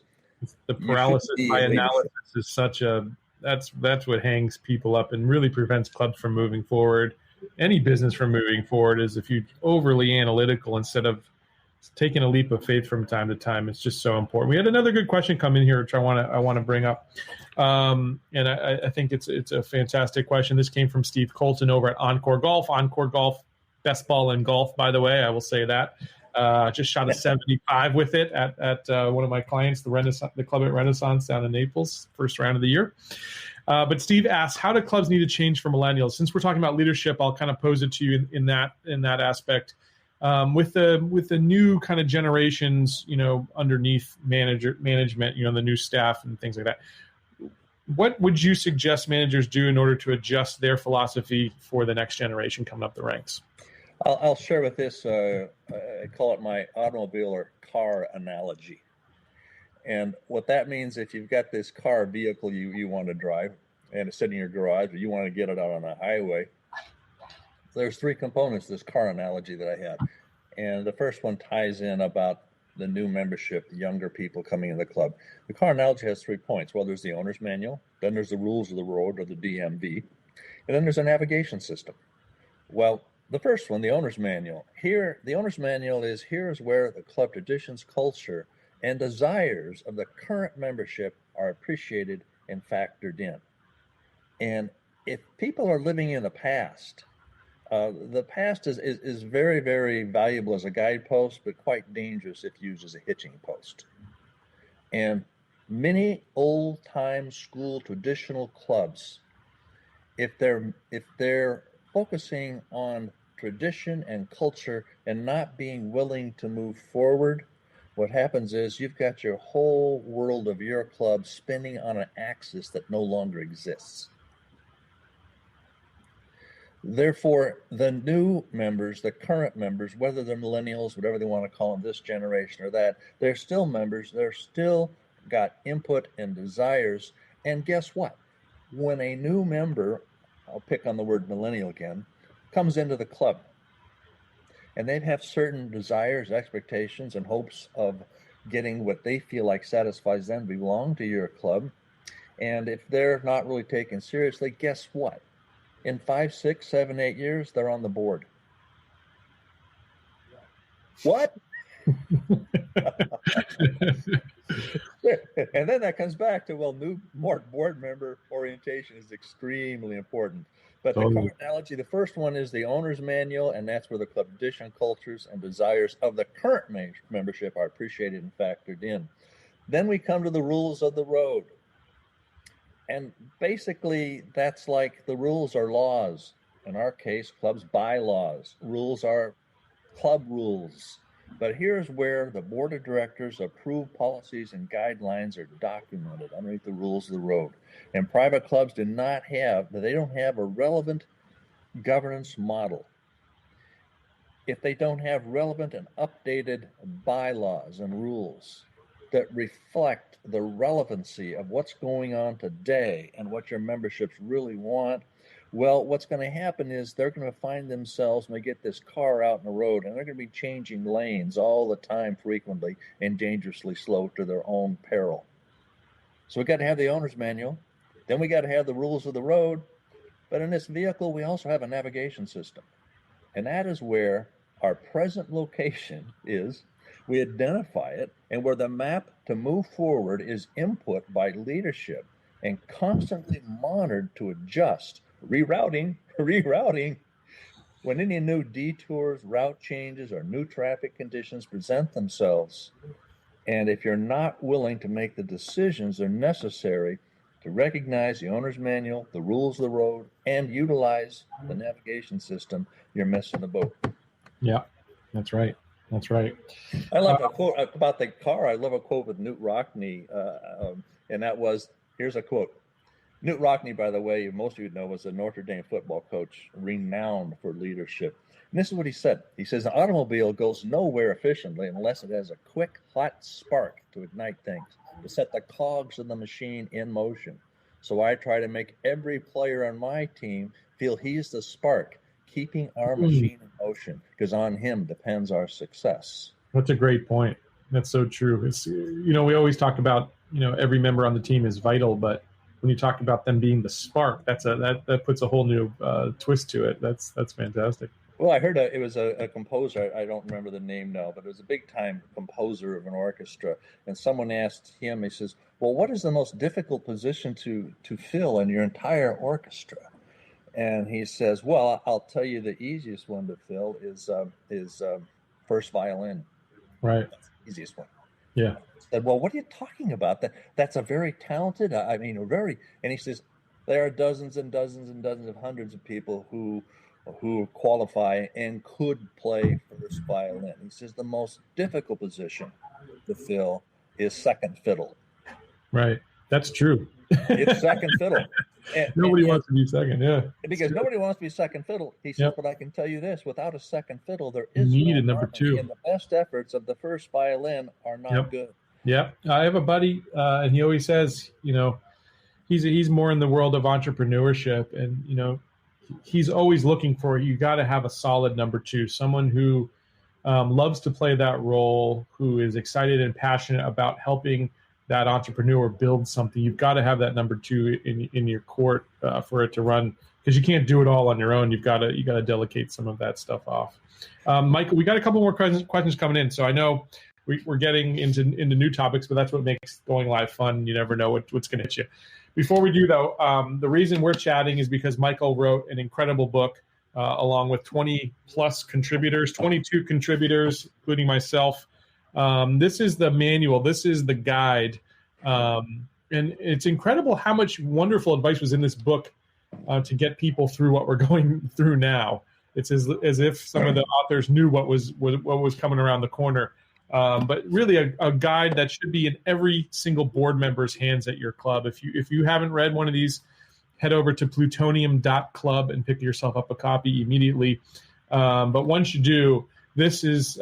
The paralysis by analysis is that's what hangs people up and really prevents clubs from moving forward. Any business from moving forward is if you're overly analytical instead of taking a leap of faith from time to time. It's just so important. We had another good question come in here, which I want to bring up, and I think it's a fantastic question. This came from Steve Colton over at Encore Golf. Encore Golf, best ball in golf, by the way. I will say that. Just shot a 75 with it at one of my clients, the club at Renaissance down in Naples, first round of the year. But Steve asks, how do clubs need to change for millennials? Since we're talking about leadership, I'll kind of pose it to you in that aspect. With the new kind of generations, underneath management, the new staff and things like that, what would you suggest managers do in order to adjust their philosophy for the next generation coming up the ranks? I'll share with this, I call it my automobile or car analogy. And what that means, if you've got this vehicle you want to drive, and it's sitting in your garage, but you want to get it out on the highway, there's three components to this car analogy that I had. And the first one ties in about the new membership, the younger people coming in the club. The car analogy has 3 points. Well, there's the owner's manual, then there's the rules of the road, or the DMV, and then there's a navigation system. Well, the first one, the owner's manual. Here, the owner's manual is, here's where the club traditions, culture, and desires of the current membership are appreciated and factored in. And if people are living in the past is very, very valuable as a guidepost, but quite dangerous if used as a hitching post. And many old-time school traditional clubs, if they're focusing on tradition and culture and not being willing to move forward, what happens is you've got your whole world of your club spinning on an axis that no longer exists. Therefore, the new members, the current members, whether they're millennials, whatever they want to call them, this generation or that, they're still members. They're still got input and desires. And guess what? When a new member, I'll pick on the word millennial again, comes into the club, and they have certain desires, expectations, and hopes of getting what they feel like satisfies them, belong to your club. And if they're not really taken seriously, guess what? In 5, 6, 7, 8 years, they're on the board. What? And then that comes back to, new board member orientation is extremely important. But the core analogy, the first one is the owner's manual, and that's where the club tradition, cultures, and desires of the current membership are appreciated and factored in. Then we come to the rules of the road. And basically, that's like the rules are laws. In our case, clubs bylaws. Rules are club rules. But here's where the board of directors approved policies and guidelines are documented underneath the rules of the road. And private clubs don't have a relevant governance model. If they don't have relevant and updated bylaws and rules that reflect the relevancy of what's going on today and what your memberships really want, well, what's going to happen is they're going to find themselves, when they get this car out on the road, and they're going to be changing lanes all the time, frequently, and dangerously slow to their own peril. So we got to have the owner's manual. Then we got to have the rules of the road. But in this vehicle, we also have a navigation system. And that is where our present location is. We identify it, and where the map to move forward is input by leadership and constantly monitored to adjust, rerouting. When any new detours, route changes, or new traffic conditions present themselves, and if you're not willing to make the decisions that are necessary to recognize the owner's manual, the rules of the road, and utilize the navigation system, you're missing the boat. Yeah, that's right. That's right. I love a quote about the car. I love a quote with Newt Rockne, and that was, here's a quote. Newt Rockne, by the way, most of you know, was a Notre Dame football coach, renowned for leadership. And this is what he said. He says, an automobile goes nowhere efficiently unless it has a quick, hot spark to ignite things, to set the cogs of the machine in motion. So I try to make every player on my team feel he's the spark, keeping our machine in motion, because on him depends our success. That's a great point. That's so true. It's, we always talk about, every member on the team is vital, but when you talk about them being the spark, that puts a whole new twist to it. That's fantastic. Well, I heard it was a composer. I don't remember the name now, but it was a big-time composer of an orchestra. And someone asked him, he says, well, what is the most difficult position to fill in your entire orchestra? And he says, well, I'll tell you the easiest one to fill is first violin. Right. That's the easiest one. Yeah. I said, well, what are you talking about? That's a very talented, and he says, there are dozens and dozens and dozens of hundreds of people who qualify and could play first violin. He says the most difficult position to fill is second fiddle. Right. That's true. It's second fiddle. Nobody wants to be second, yeah. Because nobody wants to be second fiddle. He says, but I can tell you this, without a second fiddle, there is need no a number two. And the best efforts of the first violin are not good. Yeah. I have a buddy, and he always says, he's more in the world of entrepreneurship, and, he's always looking for, you got to have a solid number two, someone who loves to play that role, who is excited and passionate about helping that entrepreneur build something. You've got to have that number two in your court for it to run, because you can't do it all on your own. You got to delegate some of that stuff off. Michael, we got a couple more questions coming in. So I know we're getting into new topics, but that's what makes going live fun. You never know what's going to hit you. Before we do, though, the reason we're chatting is because Michael wrote an incredible book along with 20-plus contributors, 22 contributors, including myself. This is the manual. This is the guide. And it's incredible how much wonderful advice was in this book to get people through what we're going through now. It's as if some of the authors knew what was coming around the corner. But really a guide that should be in every single board member's hands at your club. If you haven't read one of these, head over to plutonium.club and pick yourself up a copy immediately. But once you do, this is,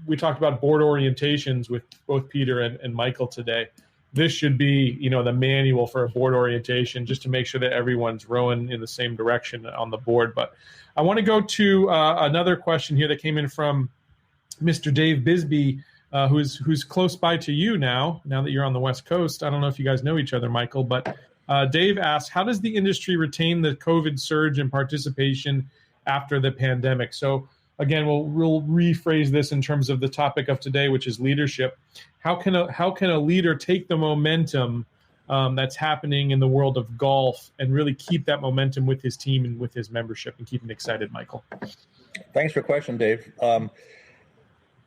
we talked about board orientations with both Peter and Michael today. This should be, the manual for a board orientation, just to make sure that everyone's rowing in the same direction on the board. But I want to go to another question here that came in from Mr. Dave Bisbee, who's close by to you now that you're on the West Coast. I don't know if you guys know each other, Michael, but Dave asks, how does the industry retain the COVID surge in participation after the pandemic? So again, we'll rephrase this in terms of the topic of today, which is leadership. How can a leader take the momentum that's happening in the world of golf and really keep that momentum with his team and with his membership and keep them excited, Michael? Thanks for the question, Dave.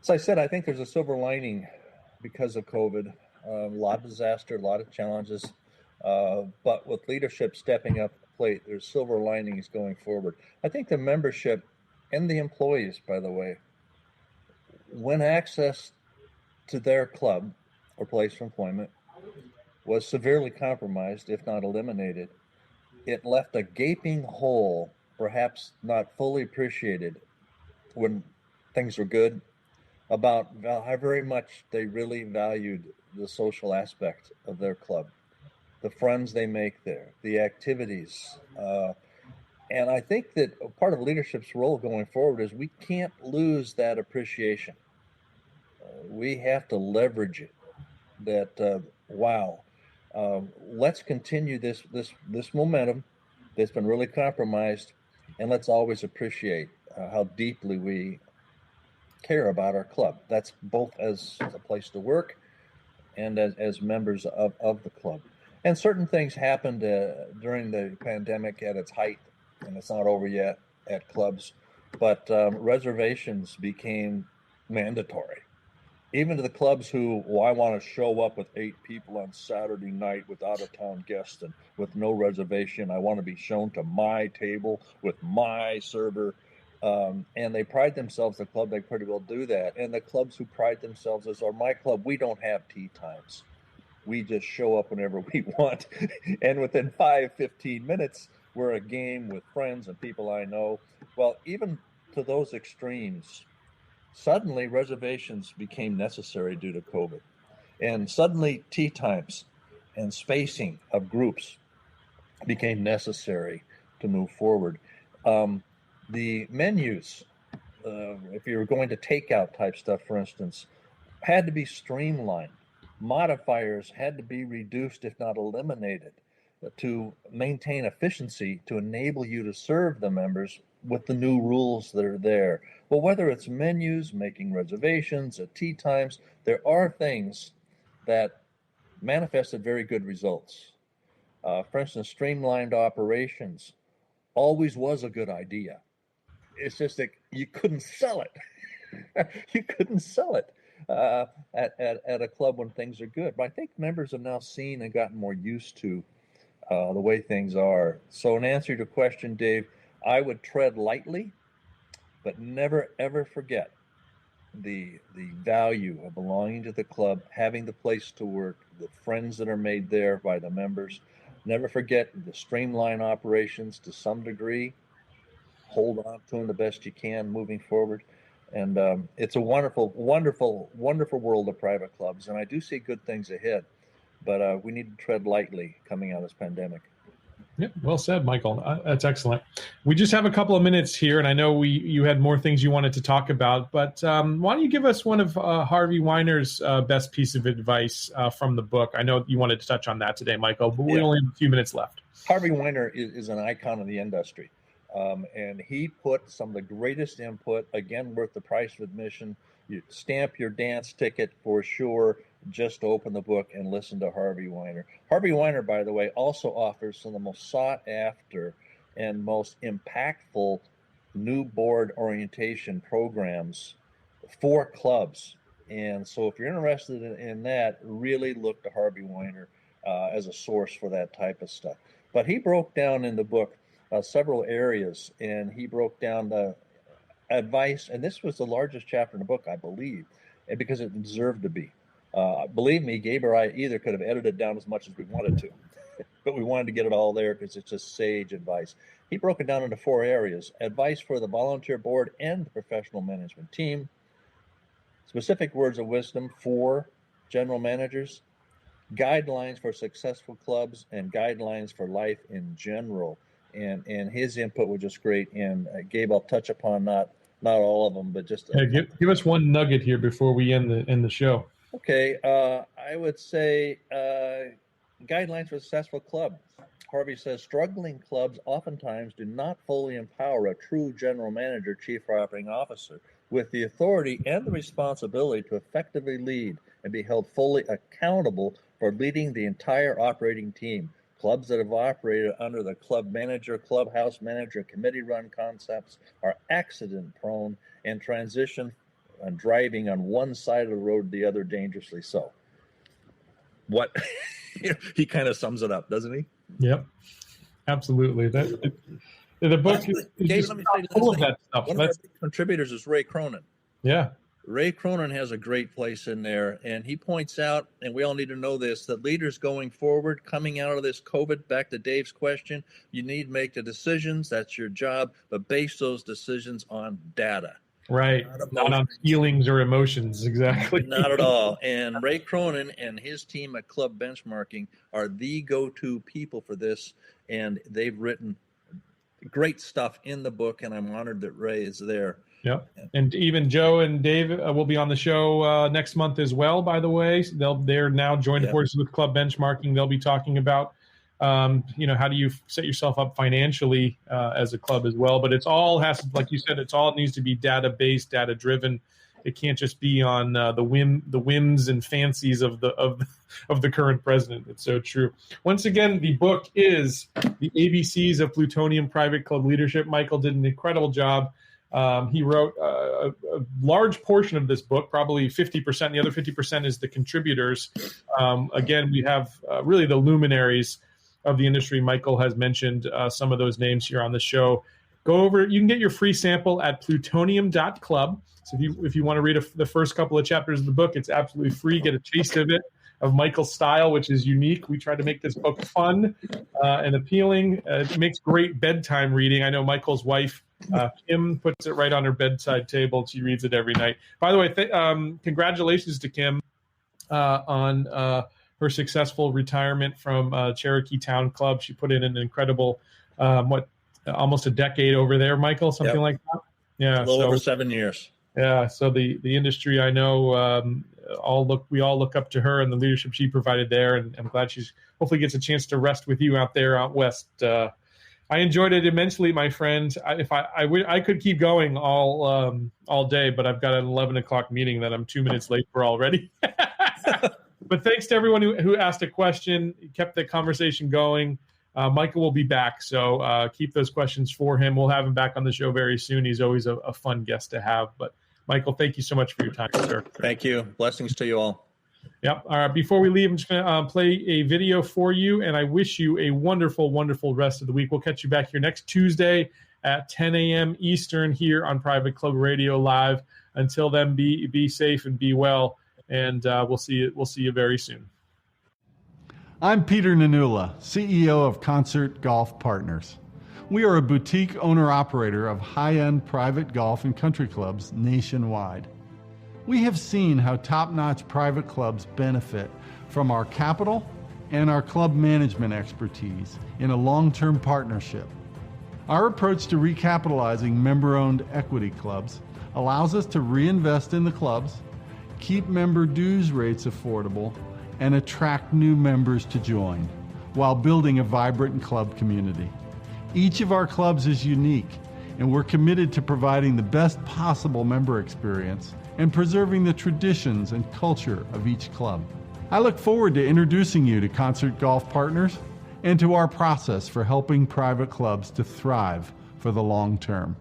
As I said, I think there's a silver lining because of COVID. A lot of disaster, a lot of challenges, but with leadership stepping up to the plate, there's silver linings going forward. I think the membership and the employees, by the way, when access to their club or place of employment was severely compromised, if not eliminated, it left a gaping hole, perhaps not fully appreciated when things were good, about how very much they really valued the social aspect of their club, the friends they make there, the activities. And I think that part of leadership's role going forward is we can't lose that appreciation. We have to leverage it. That let's continue this momentum that's been really compromised, and let's always appreciate how deeply we care about our club. That's both as a place to work and as members of the club. And certain things happened during the pandemic at its height, and it's not over yet at clubs, but reservations became mandatory. Even to the clubs who, I want to show up with 8 people on Saturday night with out-of-town guests and with no reservation. I want to be shown to my table with my server. And they pride themselves, the club, they pretty well do that. And the clubs who pride themselves as, or my club, we don't have tea times. We just show up whenever we want. And within 5-15 minutes, we're a game with friends and people I know. Well, even to those extremes, suddenly reservations became necessary due to COVID. And suddenly tea times and spacing of groups became necessary to move forward. The menus, if you were going to takeout type stuff, for instance, had to be streamlined. Modifiers had to be reduced, if not eliminated, to maintain efficiency, to enable you to serve the members with the new rules that are there. Well, whether it's menus, making reservations, at tea times, there are things that manifested very good results. For instance, streamlined operations always was a good idea. It's just that you couldn't sell it. You couldn't sell it at a club when things are good. But I think members have now seen and gotten more used to the way things are. So in answer to your question, Dave, I would tread lightly, but never, ever forget the value of belonging to the club, having the place to work, the friends that are made there by the members. Never forget the streamline operations to some degree. Hold on to them the best you can moving forward. And it's a wonderful, wonderful, wonderful world of private clubs. And I do see good things ahead, but we need to tread lightly coming out of this pandemic. Yep, well said, Michael. That's excellent. We just have a couple of minutes here, and I know you had more things you wanted to talk about, but why don't you give us one of Harvey Weiner's best piece of advice from the book? I know you wanted to touch on that today, Michael, but we only have a few minutes left. Harvey Weiner is an icon of the industry, and he put some of the greatest input, again, worth the price of admission. You stamp your dance ticket for sure. Just open the book and listen to Harvey Weiner. Harvey Weiner, by the way, also offers some of the most sought after and most impactful new board orientation programs for clubs. And so if you're interested in that, really look to Harvey Weiner as a source for that type of stuff. But he broke down in the book several areas, and he broke down the advice, and this was the largest chapter in the book, I believe, and because it deserved to be. Believe me, Gabe or I either could have edited down as much as we wanted to, but we wanted to get it all there because it's just sage advice. He broke it down into 4 areas: advice for the volunteer board and the professional management team, specific words of wisdom for general managers, guidelines for successful clubs, and guidelines for life in general. And his input was just great. And Gabe, I'll touch upon not all of them, but just give us one nugget here before we end the show. Okay, I would say guidelines for successful clubs. Harvey says struggling clubs oftentimes do not fully empower a true general manager, chief operating officer, with the authority and the responsibility to effectively lead and be held fully accountable for leading the entire operating team. Clubs that have operated under the club manager, clubhouse manager, committee-run concepts are accident-prone and transition and driving on one side of the road, the other dangerously so. What he kind of sums it up, doesn't he? Yep, absolutely. The book is full of that stuff. One of our big contributors is Ray Cronin. Yeah. Ray Cronin has a great place in there, and he points out, and we all need to know this, that leaders going forward, coming out of this COVID, back to Dave's question, you need to make the decisions. That's your job, but base those decisions on data. Right. Not on feelings or emotions. Exactly. Not at all. And Ray Cronin and his team at Club Benchmarking are the go-to people for this. And they've written great stuff in the book. And I'm honored that Ray is there. Yep. And even Joe and Dave will be on the show next month as well, by the way. They're now joined forces with Club Benchmarking. They'll be talking about how do you set yourself up financially as a club as well? But it's all like you said, it needs to be data-based, data-driven. It can't just be on the whims and fancies of the current president. It's so true. Once again, the book is The ABCs of Plutonium Private Club Leadership. Michael did an incredible job. He wrote a large portion of this book, probably 50%. The other 50% is the contributors. Again, we have really the luminaries of the industry. Michael has mentioned some of those names here on the show. Go over. You can get your free sample at plutonium.club. So if you want to read the first couple of chapters of the book, it's absolutely free. Get a taste of it, of Michael's style, which is unique. We try to make this book fun and appealing. It makes great bedtime reading. I know Michael's wife, Kim, puts it right on her bedside table. She reads it every night. By the way, congratulations to Kim on her successful retirement from Cherokee Town Club. She put in an incredible, almost a decade over there, Michael, something like that. Yeah, a little over 7 years. Yeah, so the industry, I know, we all look up to her and the leadership she provided there, and I'm glad she's hopefully gets a chance to rest with you out there out west. I enjoyed it immensely, my friend. I could keep going all day, but I've got an 11 o'clock meeting that I'm 2 minutes late for already. But thanks to everyone who asked a question, kept the conversation going. Michael will be back, so keep those questions for him. We'll have him back on the show very soon. He's always a fun guest to have. But Michael, thank you so much for your time, sir. Thank you. Blessings to you all. Yep. All right. Before we leave, I'm just going to play a video for you, and I wish you a wonderful, wonderful rest of the week. We'll catch you back here next Tuesday at 10 a.m. Eastern here on Private Club Radio Live. Until then, be safe and be well, and we'll see you very soon. I'm Peter Nanula, CEO of Concert Golf Partners. We are a boutique owner-operator of high-end private golf and country clubs nationwide. We have seen how top-notch private clubs benefit from our capital and our club management expertise in a long-term partnership. Our approach to recapitalizing member-owned equity clubs allows us to reinvest in the clubs, keep member dues rates affordable, and attract new members to join, while building a vibrant club community. Each of our clubs is unique, and we're committed to providing the best possible member experience and preserving the traditions and culture of each club. I look forward to introducing you to Concert Golf Partners and to our process for helping private clubs to thrive for the long term.